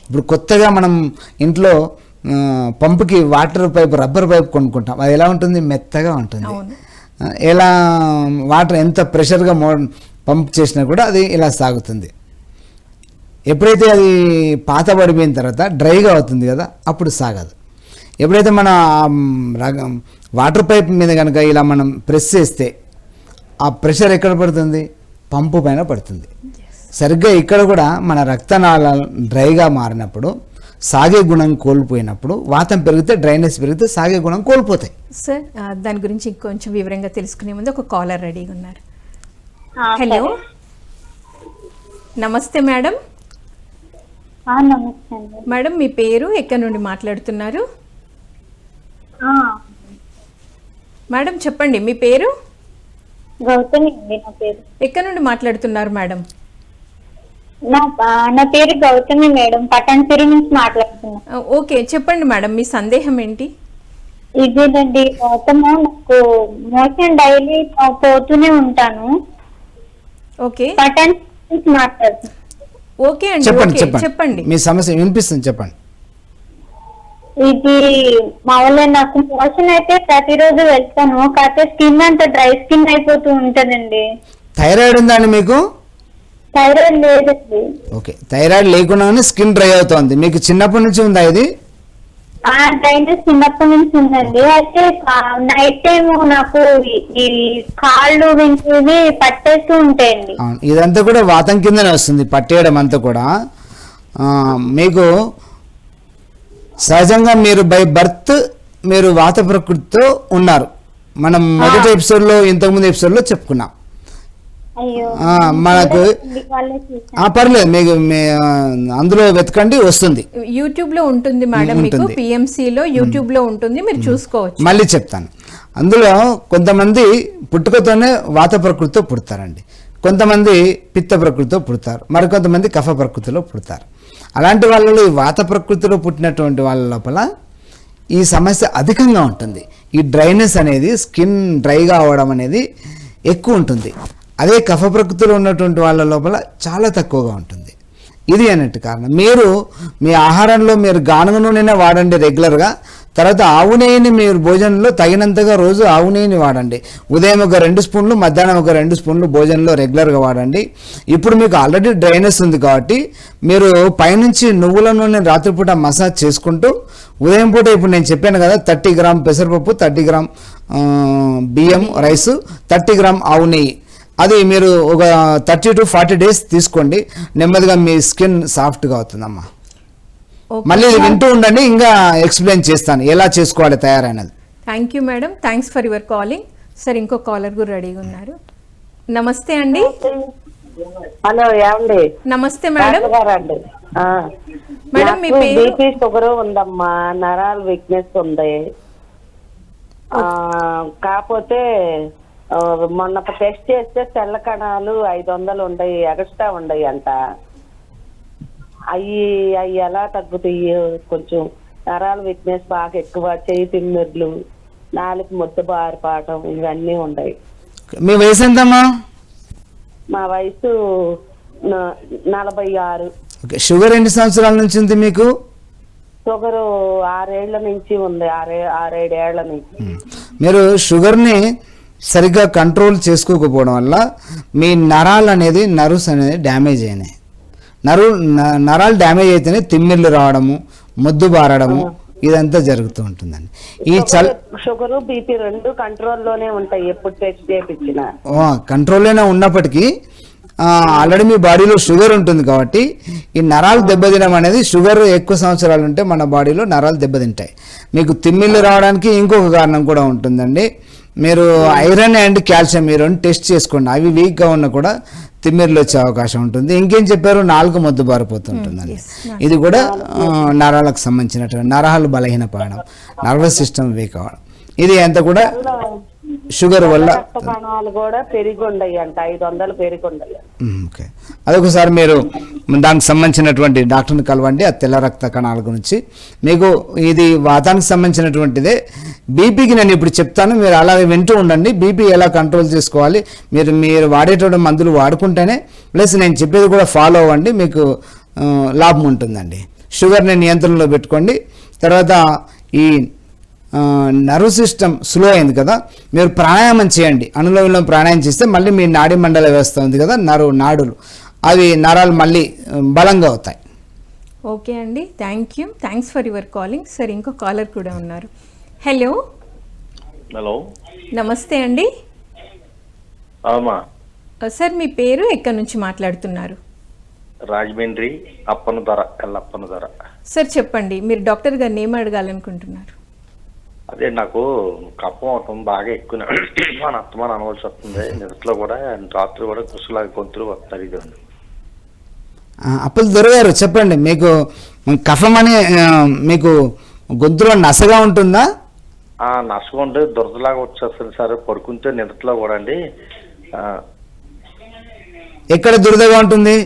ఇప్పుడు కొత్తగా మనం ఇంట్లో పంపుకి వాటర్ పైప్, రబ్బర్ పైప్ కొనుక్కుంటాం. అది ఎలా ఉంటుంది? మెత్తగా ఉంటుంది. ఎలా వాటర్ ఎంత ప్రెషర్గా పంప్ చేసినా కూడా అది ఇలా సాగుతుంది. ఎప్పుడైతే అది పాత పడిపోయిన తర్వాత డ్రైగా అవుతుంది కదా, అప్పుడు సాగదు. ఎప్పుడైతే మన వాటర్ పైప్ మీద కనుక ఇలా మనం ప్రెస్ చేస్తే ఆ ప్రెషర్ ఎక్కడ పడుతుంది? పంపు పైన పడుతుంది. సరిగ్గా ఇక్కడ కూడా మన రక్తనాళాలు డ్రైగా మారినప్పుడు, సాగే గుణం కోల్పోయినప్పుడు, వాతం పెరిగితే, డ్రైనెస్ పెరిగితే సాగే గుణం కోల్పోతాయి. సార్ దాని గురించి ఇంకొంచెం వివరంగా తెలుసుకునే ముందు ఒక కాలర్ రెడీగా ఉన్నారు. హలో, నమస్తే మేడం. నమస్తే మేడం, మీ పేరు, ఎక్కడి నుండి మాట్లాడుతున్నారు? మేడం చెప్పండి, మీ పేరు? గౌతమి అండి నా పేరు. ఎక్కడి నుండి మాట్లాడుతున్నారు మేడం? నా పేరు గౌతమి మేడం, పటాన్చెరు నుంచి మాట్లాడుతున్నా. ఓకే, చెప్పండి మేడం, మీ సందేహం ఏంటి? ఇదేనండి గౌతమ, నాకు మోషన్ డైలీ పోతూనే ఉంటాను. ఓకే, పటాన్చెరు నుంచి మాట్లాడుతున్నా. ఓకే అండి, చెప్పండి ఓకే, చెప్పండి. మీ సమస్య వినిపిస్తుంది, చెప్పండి. ఇది మామూలుగా నాకు మోషన్ అయితే ప్రతిరోజు వెళ్తాను, కాకపోతే స్కిన్ అంతా డ్రై స్కిన్ అయిపోతూ ఉంటదండి. థైరాయిడ్ ఉందా అండి మీకు? థైరాయిడ్ లేదండి. ఓకే, థైరాయిడ్ లేకుండానే స్కిన్ డ్రై అవుతోంది. మీకు చిన్నప్పటి నుంచి ఉందా ఇది? డ్రైనెస్ చిన్నప్పటి నుంచి ఉందండి. అయితే నైట్ టైం నాకు ఈ కాళ్ళు వెంటనే పట్టేస్తూ ఉంటాయండి. అవును, ఇదంతా కూడా వాతం కిందనే వస్తుంది, పట్టేయడం అంతా కూడా. మీకు సహజంగా మీరు బై బర్త్ మీరు వాత ప్రకృతితో ఉన్నారు. మనం మొదటి ఎపిసోడ్లో, ఇంతకుముందు ఎపిసోడ్లో చెప్పుకున్నాం. అయ్యో, మనకు పర్లేదు, మీకు అందులో వెతకండి, వస్తుంది. యూట్యూబ్ లో ఉంటుంది మేడం, మీకు పిఎంసి లో యూట్యూబ్ లో ఉంటుంది, మీరు చూసుకోవచ్చు. మళ్ళీ చెప్తాను. అందులో కొంతమంది పుట్టుకతోనే వాత ప్రకృతితో పుడతారండి, కొంతమంది పిత్త ప్రకృతితో పుడతారు, మరికొంతమంది కఫ ప్రకృతిలో పుడతారు. అలాంటి వాళ్ళలో ఈ వాత ప్రకృతిలో పుట్టినటువంటి వాళ్ళ లోపల ఈ సమస్య అధికంగా ఉంటుంది. ఈ డ్రైనెస్ అనేది, స్కిన్ డ్రైగా అవ్వడం అనేది ఎక్కువ ఉంటుంది. అదే కఫ ప్రకృతిలో ఉన్నటువంటి వాళ్ళ లోపల చాలా తక్కువగా ఉంటుంది. ఇది అన్నట్టు కారణం. మీరు మీ ఆహారంలో మీరు గానుగ నూనెనే వాడండి రెగ్యులర్గా. తర్వాత ఆవు నెయ్యిని మీరు భోజనంలో తగినంతగా రోజు ఆవు నెయ్యిని వాడండి. ఉదయం ఒక 2 స్పూన్లు, మధ్యాహ్నం ఒక 2 స్పూన్లు భోజనంలో రెగ్యులర్గా వాడండి. ఇప్పుడు మీకు ఆల్రెడీ డ్రైనెస్ ఉంది కాబట్టి మీరు పైనుంచి నువ్వుల నూనె రాత్రిపూట మసాజ్ చేసుకుంటూ, ఉదయం పూట ఇప్పుడు నేను చెప్పాను కదా, 30 గ్రామ్ పెసరపప్పు, 30 గ్రామ్ బియ్యం రైసు, 30 గ్రామ్ ఆవు నెయ్యి, అది మీరు ఒక 30 to 40 డేస్ తీసుకోండి. నెమ్మదిగా మీ స్కిన్ సాఫ్ట్గా అవుతుందమ్మా. మళ్ళీ వింటూ ఉండండి, ఇంకా ఎక్స్ప్లెయిన్ చేస్తాను ఎలా చేసుకోవాలి తయారైనది. Thank you madam, thanks for your calling. Sir ఇంకో కాలర్ కూడా రెడీగా ఉన్నారు. నమస్తే అండి. హలో, ఏమండి? నమస్తే మేడం. గారండి, మేడం మీ పేరు? బీపీ షుగర్ ఉందమ్మా, నరాల వీక్నెస్ ఉంది. కాకపోతే మొన్న టెస్ట్ చేస్తే తెల్ల కణాలు 500 ఉండయి, ఎక్స్ట్రా ఉండయి అంట. అవి ఎలా తగ్గుతాయి? కొంచెం నరాల వీక్నెస్ బాగా ఎక్కువ, చేయి తిమ్మిర్లు, నాలుగు ముద్ద బారిపాటం, ఇవన్నీ ఉన్నాయి. మీ వయసు ఎంతమ్మా? మా వయసు 46. ఓకే, షుగర్ ఎన్ని సంవత్సరాల నుంచి ఉంది మీకు? షుగర్ 6 ఏళ్ల నుంచి ఉంది, 6-7 ఏళ్ల నుంచి. మీరు షుగర్ని సరిగ్గా కంట్రోల్ చేసుకోకపోవడం వల్ల మీ నరాలు అనేది, నర్వ్స్ అనేది డ్యామేజ్ అయినాయి. నరాలు డ్యామేజ్ అయితేనే తిమ్మిర్లు రావడము, మొద్దు బారడము, ఇదంతా జరుగుతూ ఉంటుందండి. ఈ షుగర్ బీపీ 2 కంట్రోల్లోనే ఉంటాయి, ఎప్పుడు టెస్ట్ చేయించినా. కంట్రోల్లోనే ఉన్నప్పటికీ ఆల్రెడీ మీ బాడీలో షుగర్ ఉంటుంది కాబట్టి ఈ నరాలు దెబ్బతినడం అనేది, షుగర్ ఎక్కువ సంవత్సరాలు ఉంటే మన బాడీలో నరాలు దెబ్బతింటాయి. మీకు తిమ్మిర్లు రావడానికి ఇంకొక కారణం కూడా ఉంటుందండి. మీరు ఐరన్ అండ్ కాల్షియం ఈ 2 టెస్ట్ చేసుకోండి. అవి వీక్గా ఉన్నా కూడా తిమ్మిర్లు వచ్చే అవకాశం ఉంటుంది. ఇంకేం చెప్పారు? నాలుగు మొద్దు బారిపోతుంటుందండి. ఇది కూడా నరాలకు సంబంధించినటువంటి, నరాలు బలహీనపడడం, నర్వస్ సిస్టమ్ వీక్ అవ్వడం, ఇది అంతా కూడా షుగర్ వల్ల. కూడా పెరిగి అంట, 500 పెరిగి. ఓకే, అదొకసారి మీరు దానికి సంబంధించినటువంటి డాక్టర్ని కలవండి. ఆ తెల్ల రక్త కణాల గురించి మీకు ఇది వాతానికి సంబంధించినటువంటిదే. బీపీకి నేను ఇప్పుడు చెప్తాను, మీరు అలాగే వింటూ ఉండండి. బీపీ ఎలా కంట్రోల్ చేసుకోవాలి, మీరు వాడేటువంటి మందులు వాడుకుంటేనే, ప్లస్ నేను చెప్పేది కూడా ఫాలో అవ్వండి, మీకు లాభం ఉంటుందండి. షుగర్ని నియంత్రణలో పెట్టుకోండి. తర్వాత ఈ నర్వ్ సిస్టమ్ స్లో అయింది కదా, మీరు ప్రాణాయామం చేయండి. అనులోమంలో ప్రాణాయామం చేస్తే మళ్ళీ మీ నాడీ మండల వ్యవస్థ ఉంది కదా, నాడులు, అవి నరాలు మళ్ళీ బలంగా అవుతాయి. ఓకే అండి, thank you, thanks for your calling. Sir ఇంకో కాలర్ కూడా ఉన్నారు. హలో. హలో, నమస్తే అండి. సార్ మీ పేరు, ఎక్కడి నుంచి మాట్లాడుతున్నారు? రాజమండ్రి, ఎల్లప్పన ధర. సార్ చెప్పండి, మీరు డాక్టర్ గారిని ఏం అడగాలనుకుంటున్నారు? అదే నాకు కఫం అవటం బాగా ఎక్కువ, మన అత్తమాన అనవలసి వస్తుంది. నిద్రలో కూడా, రాత్రి కూడా గుసులాగా గొంతులు వస్తారు. ఇది అప్పులు దొరగారు, చెప్పండి. మీకు కఫం అని మీకు గొంతులో నసగా ఉంటుందా? నసగా ఉంటే దురదలాగా వచ్చేస్తుంది సార్. పడుకుంటే నిద్రలో కూడా అండి. ఎక్కడ దురదగా ఉంటుంది?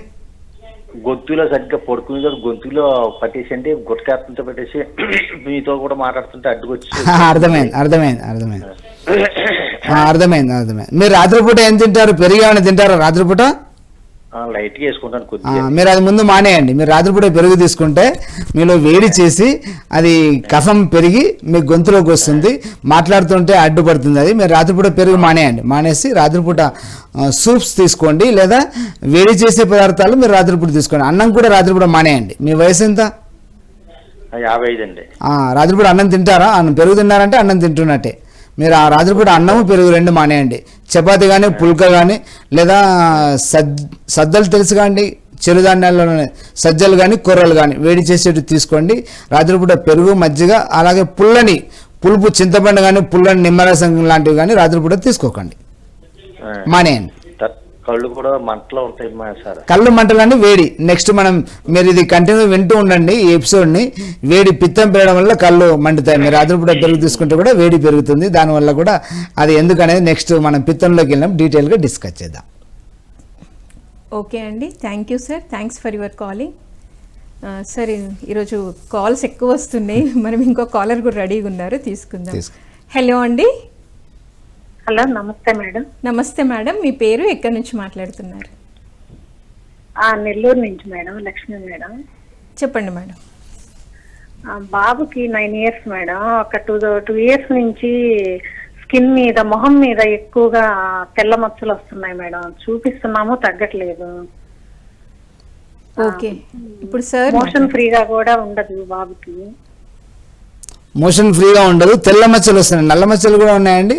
గొంతులో సరిగ్గా పడుకునే గొంతులో పట్టేసి, అంటే గుట్టకారంతో పెట్టేసి మీతో కూడా మాట్లాడుతుంటే అడ్డుకొచ్చి. అర్థమైంది. మీరు రాత్రిపూట ఏం తింటారు? పెరుగు ఏమైనా తింటారా రాత్రిపూట? లైట్ గా వేసుకుంటాను కొద్దిగా. మీరు అది ముందు మానేయండి. మీరు రాత్రిపూట పెరుగు తీసుకుంటే మీలో వేడి చేసి అది కఫం పెరిగి మీ గొంతులోకి వస్తుంది, మాట్లాడుతుంటే అడ్డుపడుతుంది. అది మీరు రాత్రిపూట పెరుగు మానేయండి. మానేసి రాత్రిపూట సూప్స్ తీసుకోండి, లేదా వేడి చేసే పదార్థాలు మీరు రాత్రిపూట తీసుకోండి. అన్నం కూడా రాత్రిపూట మానేయండి. మీ వయసు ఎంత? 55 అండి. రాత్రిపూట అన్నం తింటారా? పెరుగు తిన్నారంటే అన్నం తింటున్నట్టే. మీరు ఆ రాత్రిపూట అన్నము పెరుగు రెండు మానేయండి. చపాతి కానీ పుల్క కానీ లేదా సద్దలు తెలుసు కాండి, చిరుధాన్యాల్లోనే సజ్జలు కానీ కొర్రలు కానీ వేడి చేసేవి తీసుకోండి. రాత్రిపూట పెరుగు మజ్జిగ అలాగే పులుపు చింతపండు కానీ పుల్లని నిమ్మరసం లాంటివి కానీ రాత్రిపూట తీసుకోకండి, మానేయండి. కళ్ళు కూడా మంటలో ఉంటాయి సార్. కళ్ళు మంటలు వేడి. నెక్స్ట్ మీరు ఇది కంటిన్యూ వింటూ ఉండండి ఈ ఎపిసోడ్ని. వేడి పిత్తం పెరగడం వల్ల కళ్ళు మండుతాయి. మీరు రాత్రిపూట పెరుగు తీసుకుంటే కూడా వేడి పెరుగుతుంది. దానివల్ల కూడా అది ఎందుకనేది నెక్స్ట్ మనం పిత్తంలోకి వెళ్ళినాం డీటెయిల్గా డిస్కస్ చేద్దాం. ఓకే అండి, thank you sir, thanks for your calling. Sir ఈరోజు కాల్స్ ఎక్కువ వస్తున్నాయి, మనం ఇంకో కాలర్ కూడా రెడీగా ఉన్నారు, తీసుకుందాం. హలో అండి. హలో, నమస్తే మేడం. నమస్తే మేడం, మీ పేరు ఎక్కడి నుంచి మాట్లాడుతున్నారు? నెల్లూరు నుంచి మేడం, లక్ష్మి మేడం. చెప్పండి మేడం. బాబుకి 9 years మేడం. ఒక 2 years నుంచి స్కిన్ మీద, మొహం మీద ఎక్కువగా తెల్ల మచ్చలు వస్తున్నాయి మేడం. చూపిస్తున్నాము, తగ్గట్లేదు. ఓకే, ఇప్పుడు సార్ మోషన్ ఫ్రీగా కూడా ఉండదు బాబుకి. మోషన్ ఫ్రీగా ఉండదు, తెల్ల మచ్చలు వస్తున్నాయి. నల్ల మచ్చలు కూడా ఉన్నాయండి?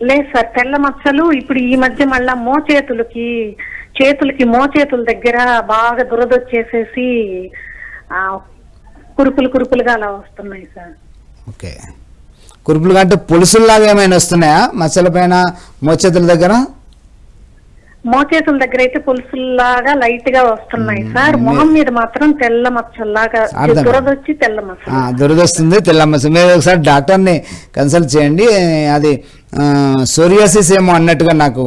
లేదు సార్, తెల్ల మచ్చలు ఇప్పుడు ఈ మధ్య మళ్ళా చేతులకి మోచేతుల దగ్గర బాగా దురదొచ్చేసేసి కురుపులుగా అలా వస్తున్నాయి సార్. ఓకే, కురుపులుగా అంటే పులుసుల్లాగా ఏమైనా వస్తున్నాయా మచ్చల పైన, మోచేతుల దగ్గర? మోచేతుల దగ్గర అయితే పులుసుల్లాగా లైట్ గా వస్తున్నాయి సార్. మొహం మీద మాత్రం తెల్ల మచ్చల్లాగా దురదొచ్చి తెల్ల మచ్చ దురదొస్తుంది, తెల్ల మచ్చ. మీరు ఒకసారి డాక్టర్ని కన్సల్ట్ చేయండి. అది సోరియాసిస్ ఏమో అన్నట్టుగా నాకు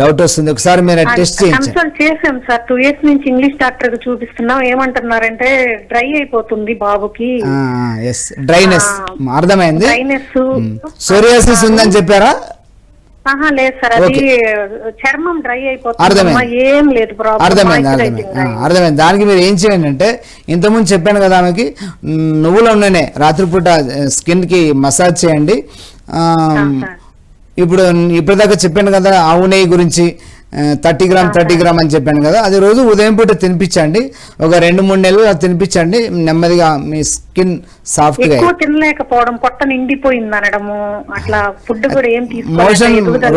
డౌట్ వస్తుంది. ఒకసారి మీరు టెస్ట్ చేయండి. కన్సల్ట్ చేసాం సార్, 2 years నుంచి ఇంగ్లీష్ డాక్టర్ కి చూపిస్తున్నాం. ఏమంటున్నారంటే డ్రై అయిపోతుంది బాబుకి. డ్రైనెస్ అర్థమైంది. సోరియాసిస్ ఉందని చెప్పారా? లేదు సార్, అది చర్మం డ్రై అయిపోతుంది. ఏం లేదు, అర్థమైంది. దానికి మీరు ఏం చేయండి అంటే, ఇంతకుముందు చెప్పాను కదా ఆమెకి, నువ్వుల నూనె రాత్రిపూట స్కిన్ కి మసాజ్ చేయండి. ఇప్పటిదాకా చెప్పాను కదా ఆవు నెయ్యి గురించి, 30 గ్రామ్ అని చెప్పాను కదా, అది రోజు ఉదయం పూట తినిపించండి. ఒక 2-3 నెలలు తినిపించండి. నెమ్మదిగా మీ స్కిన్ సాఫ్ట్ గా. తినలేకపోవడం, పొట్ట నిండిపోయింది అనడము, అట్లా ఫుడ్ కూడా ఏం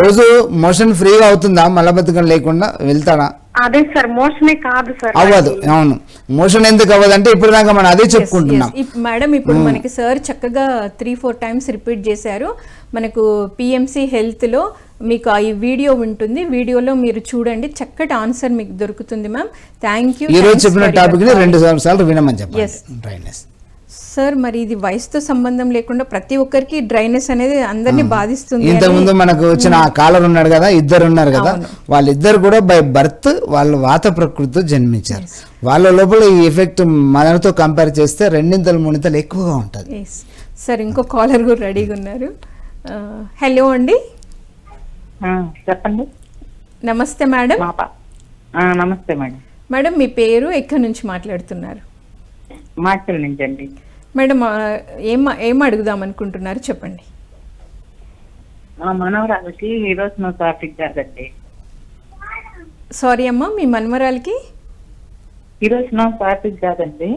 రోజు మోషన్ ఫ్రీగా అవుతుందా? మలబద్ధకం లేకుండా వెళ్తాడా? అదే సార్, మోషనే కాదు సార్. అవ్వదు. అవును, మోషన్ ఎందుకు అవ్వదంటే ఇప్పుడు దాకా మనం అదే చెప్పుకుంటున్నాం మేడం. ఇప్పుడు మనకి సార్ చక్కగా 3-4 times రిపీట్ చేశారు. మనకు పిఎంసి హెల్త్ లో మీకు ఈ వీడియో ఉంటుంది, వీడియోలో మీరు చూడండి, చక్కటి ఆన్సర్ మీకు దొరుకుతుంది మ్యామ్. Thank you. ఈ రోజు చెప్పిన టాపిక్ ని 2 సార్లు వినమని చెప్పండి. డ్రైనెస్ సార్, మరి ఇది వయసుతో సంబంధం లేకుండా ప్రతి ఒక్కరికి డ్రైనెస్ అనేది అందరినీ బాధిస్తుంది. ఇంతకుముందు మనకు వచ్చిన ఆ కాలర్ ఉన్నాడు కదా, ఇద్దరు ఉన్నారు కదా, వాళ్ళిద్దరు కూడా బై బర్త్ వాళ్ళు వాత ప్రకృతితో జన్మించారు. వాళ్ళ లోపల ఈ ఎఫెక్ట్ మనతో కంపేర్ చేస్తే 2-3 ఎక్కువగా ఉంటుంది. సార్, ఇంకో కాలర్ కూడా రెడీగా ఉన్నారు. హలో అండి. చెప్పండి. నమస్తే మేడం. నమస్తే మేడం. మేడం, మీ పేరు ఎక్కడి నుంచి మాట్లాడుతున్నారు? మాచల్ నుంచి అండి. మేడం, ఏం అడుగుదాం అనుకుంటున్నారు, చెప్పండి. మా మనవరాలకి హిరోసినోసార్టిక్ కాదండి. సారీ అమ్మా, మీ మనవరాలకి హిరోసినోసార్టిక్ కాదండి.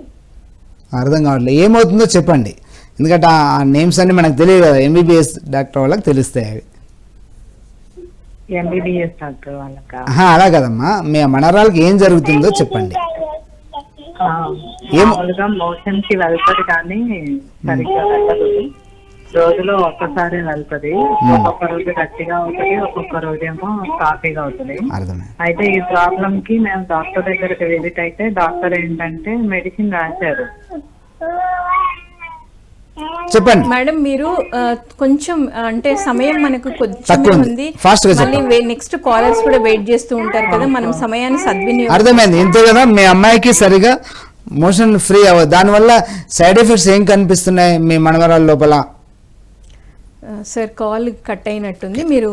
అర్థం కావట్లేదు, ఏమవుతుందో చెప్పండి. ఎందుకంటే ఆ నేమ్స్ అన్ని మనకు తెలియదు కదా, ఎంబీబీఎస్ డాక్టర్ వాళ్ళకి తెలుస్తాయి అవి. ఎంబీబీఎస్ డాక్టర్ వాళ్ళకా? అలా కదమ్మా, మీ మనవరాలకి ఏం జరుగుతుందో చెప్పండి. మామూలుగా మోషన్ కి వెళ్తుంది కానీ సరిగ్గా వెళ్ళదు. రోజులో ఒక్కసారి వెళ్తుంది. ఒక్కొక్క రోజు గట్టిగా అవుతుంది, ఒక్కొక్క రోజేమో కాఫీగా అవుతుంది. అయితే ఈ ప్రాబ్లం కి మేము డాక్టర్ దగ్గరికి విజిట్ అయితే డాక్టర్ ఏంటంటే మెడిసిన్ రాశారు. చెప్పండి మేడం. మీరు కొంచెం అంటే సమయం మనకు కొంచెం ఉంది, మళ్ళీ నెక్స్ట్ కాలర్స్ కూడా వెయిట్ చేస్తూ ఉంటారు కదా, మనం సమయాన్ని సద్వినియోగం. అర్థమైంది, ఇంతే కదా. మీ అమ్మాయికి సరిగా మోషన్ ఫ్రీ అవ్వదు, దానివల్ల సైడ్ ఎఫెక్ట్స్ ఏం కనిపిస్తున్నాయి మీ మనవరాల లోపల? సార్, కాల్ కట్ అయినట్టుంది, మీరు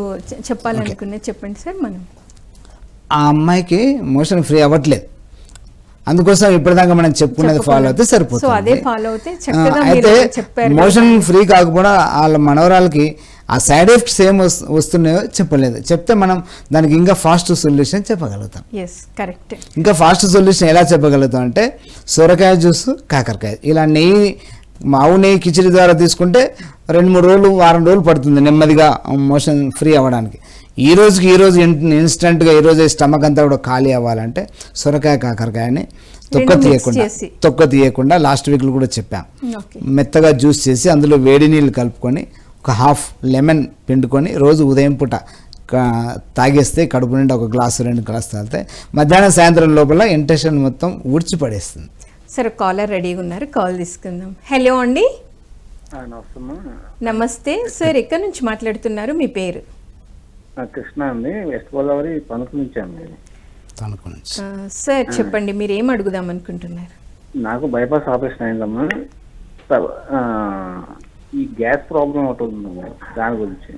చెప్పాలనుకునే చెప్పండి సార్. మనం ఆ అమ్మాయికి మోషన్ ఫ్రీ అవ్వట్లేదు. అందుకోసం ఇప్పటిదాకా మనం చెప్పుకునేది ఫాలో అయితే సో సరిపోతుంది. అదే ఫాలో అవుతే చక్కగా అయితే మీరు చెప్పారు. మోషన్ ఫ్రీ కాకపోయినా వాళ్ళ మనవరాలకి ఆ సైడ్ ఎఫెక్ట్స్ ఏం వస్తున్నాయో చెప్పలేదు. చెప్తే మనం దానికి ఇంకా ఫాస్ట్ సొల్యూషన్ చెప్పగలుగుతాం. Yes correct. ఇంకా ఫాస్ట్ సొల్యూషన్ ఎలా చెప్పగలుగుతాం అంటే సొరకాయ జ్యూస్, కాకరకాయ ఇలా నెయ్యి, ఆవు నెయ్యి కిచిడి ద్వారా తీసుకుంటే 2-3 రోజులు, వారం రోజులు పడుతుంది నెమ్మదిగా మోషన్ ఫ్రీ అవ్వడానికి. ఈ రోజుకి ఇన్స్టెంట్గా ఈరోజు స్టమక్ అంతా కూడా ఖాళీ అవ్వాలంటే సొరకాయ, కాకరకాయని తొక్క తీయకుండా లాస్ట్ వీక్లో కూడా చెప్పాం, మెత్తగా జ్యూస్ చేసి అందులో వేడి నీళ్ళు కలుపుకొని ఒక హాఫ్ లెమన్ పిండుకొని రోజు ఉదయం పూట తాగేస్తే కడుపు నిండా 1 గ్లాసు 2 గ్లాసు తాగితే మధ్యాహ్నం సాయంత్రం లోపల ఇంటెన్షన్ మొత్తం ఊడ్చిపడేస్తుంది. సరే కాలర్ రెడీగా ఉన్నారు, కాల్ తీసుకుందాం. హలో అండి. నమస్తే సార్, ఎక్కడి నుంచి మాట్లాడుతున్నారు, మీ పేరు? కృష్ణ అండి, వెస్ట్ గోదావరి తణుకు నుంచి అండి. తణుకు నుంచి. సార్ చెప్పండి, మీరు ఏం అడుగుదాం అనుకుంటున్నారు? నాకు బైపాస్ ఆపరేషన్ అయిందమ్మా. ఈ గ్యాస్ ప్రాబ్లం ఒకటి ఉందండి, దాని గురించి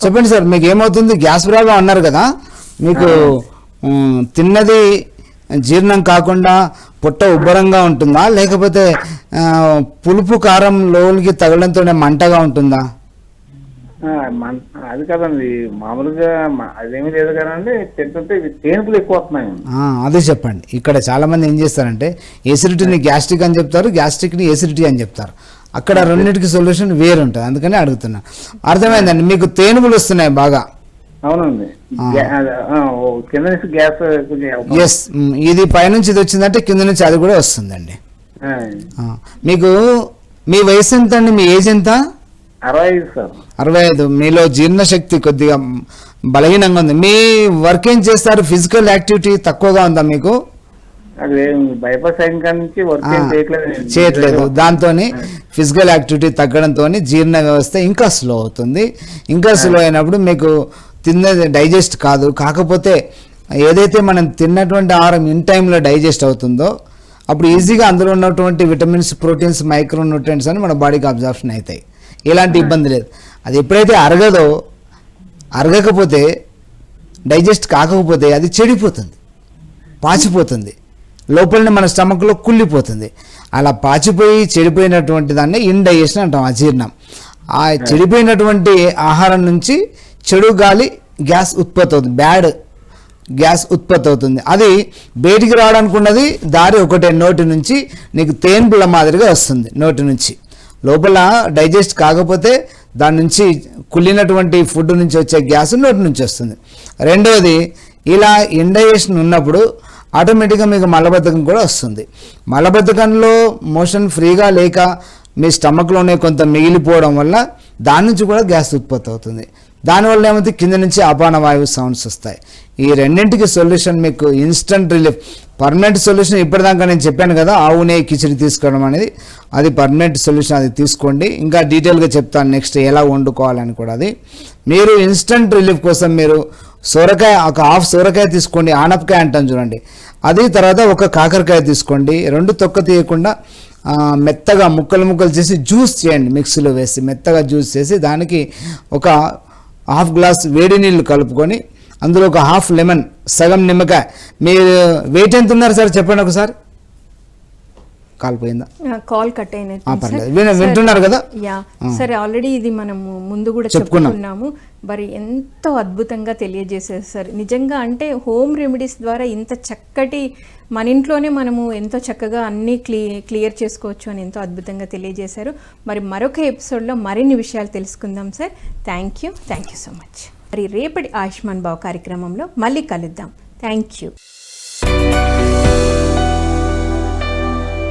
చెప్పండి సార్. మీకు ఏమవుతుంది? గ్యాస్ ప్రాబ్లం అన్నారు కదా, మీకు తిన్నది జీర్ణం కాకుండా పొట్ట ఉబ్బరంగా ఉంటుందా, లేకపోతే పులుపు కారం లోనికి తగలడంతోనే మంటగా ఉంటుందా? అది కదండి, మామూలుగా అదేమీ లేదు కదండి, తింటుంటే తేనుపులు ఎక్కువ వస్తున్నాయి. అదే చెప్పండి. ఇక్కడ చాలా మంది ఏం చేస్తారంటే ఎసిడిటీని గ్యాస్ట్రిక్ అని చెప్తారు, గ్యాస్ట్రిక్ని ఎసిడిటీ అని చెప్తారు. అక్కడ రెండింటికి సొల్యూషన్ వేరు ఉంటుంది, అందుకని అడుగుతున్నా. అర్థమైందండి, మీకు తేనుపులు వస్తున్నాయి బాగా. అవునండి, కింద నుంచి గ్యాస్. ఎస్, ఇది పైనుంచి ఇది వచ్చిందంటే కింద నుంచి అది కూడా వస్తుందండి. మీకు మీ వయసు ఎంత అండి? మీ ఏజ్ ఎంత? 65 సార్. 65. మీలో జీర్ణశక్తి కొద్దిగా బలహీనంగా ఉంది. మీ వర్క్ ఏం చేస్తారు? ఫిజికల్ యాక్టివిటీ తక్కువగా ఉందా మీకు? బైపాస్ అయిన కాడి నుంచి వర్క్ చేయట్లేదు. దాంతో ఫిజికల్ యాక్టివిటీ తగ్గడంతో జీర్ణ వ్యవస్థ ఇంకా స్లో అవుతుంది. ఇంకా స్లో అయినప్పుడు మీకు తిన్నది డైజెస్ట్ కాదు. కాకపోతే ఏదైతే మనం తిన్నటువంటి ఆహారం ఇన్ టైంలో డైజెస్ట్ అవుతుందో అప్పుడు ఈజీగా అందులో ఉన్నటువంటి విటమిన్స్, ప్రోటీన్స్, మైక్రో న్యూట్రియంట్స్ అని మన బాడీకి అబ్జార్ప్షన్ అవుతాయి. ఎలాంటి ఇబ్బంది లేదు. అది ఎప్పుడైతే అరగకపోతే డైజెస్ట్ కాకపోతే అది చెడిపోతుంది, పాచిపోతుంది, లోపలనే మన స్టమక్లో కుళ్ళిపోతుంది. అలా పాచిపోయి చెడిపోయినటువంటి దాన్ని ఇండైజెషన్ అంటాం, అజీర్ణం. ఆ చెడిపోయినటువంటి ఆహారం నుంచి చెడు గాలి, గ్యాస్ ఉత్పత్తి అవుతుంది, బ్యాడ్ గ్యాస్ ఉత్పత్తి అవుతుంది. అది బయటికి రావడానికి ఉన్నది దారి ఒకటే, నోటి నుంచి నీకు తేన్పుల మాదిరిగా వస్తుంది. నోటి నుంచి లోపల డైజెస్ట్ కాకపోతే దాని నుంచి కుళ్ళినటువంటి ఫుడ్ నుంచి వచ్చే గ్యాస్ నోటి నుంచి వస్తుంది. రెండవది, ఇలా ఇండైజెషన్ ఉన్నప్పుడు ఆటోమేటిక్గా మీకు మలబద్ధకం కూడా వస్తుంది. మలబద్ధకంలో మోషన్ ఫ్రీగా లేక మీ స్టమక్లోనే కొంత మిగిలిపోవడం వల్ల దాని నుంచి కూడా గ్యాస్ ఉత్పత్తి అవుతుంది. దానివల్ల ఏమైతే కింద నుంచి అపాన వాయువు సౌండ్స్ వస్తాయి. ఈ రెండింటికి సొల్యూషన్ మీకు ఇన్స్టంట్ రిలీఫ్, పర్మనెంట్ సొల్యూషన్. ఇప్పటిదాకా నేను చెప్పాను కదా, ఆవు నెయ్యి కిచిడి తీసుకోవడం అనేది, అది పర్మనెంట్ సొల్యూషన్. అది తీసుకోండి. ఇంకా డీటెయిల్గా చెప్తాను నెక్స్ట్ ఎలా వండుకోవాలని కూడా. అది మీరు ఇన్స్టంట్ రిలీఫ్ కోసం మీరు సొరకాయ, ఒక హాఫ్ సొరకాయ తీసుకోండి, ఆనపకాయ అంటాం చూడండి, అది. తర్వాత ఒక కాకరకాయ తీసుకోండి, 2 తొక్క తీయకుండా మెత్తగా ముక్కలు చేసి జ్యూస్ చేయండి. మిక్సీలో వేసి మెత్తగా జ్యూస్ చేసి దానికి ఒక హాఫ్ గ్లాస్ వేడి నీళ్ళు కలుపుకొని అందులో ఒక హాఫ్ లెమన్, సగం నిమ్మకాయ. మీరు వెయిట్ ఎంత ఉన్నారు సార్ చెప్పండి ఒకసారి? కాల్ పోయిందా? కాల్ కట్ అయినది. వింటున్నారు కదా? యా సరే, ఆల్రెడీ ఇది మనము ముందు కూడా చెప్పుకున్నాము. మరి ఎంతో అద్భుతంగా తెలియజేశారు సార్. నిజంగా అంటే హోమ్ రెమెడీస్ ద్వారా ఇంత చక్కటి, మన ఇంట్లోనే మనము ఎంతో చక్కగా అన్నీ క్లియర్ చేసుకోవచ్చు అని ఎంతో అద్భుతంగా తెలియజేశారు. మరి మరొక ఎపిసోడ్లో మరిన్ని విషయాలు తెలుసుకుందాం sir. Thank you so much. మరి రేపటి ఆయుష్మాన్ భవ కార్యక్రమంలో మళ్ళీ కలుద్దాం. Thank you.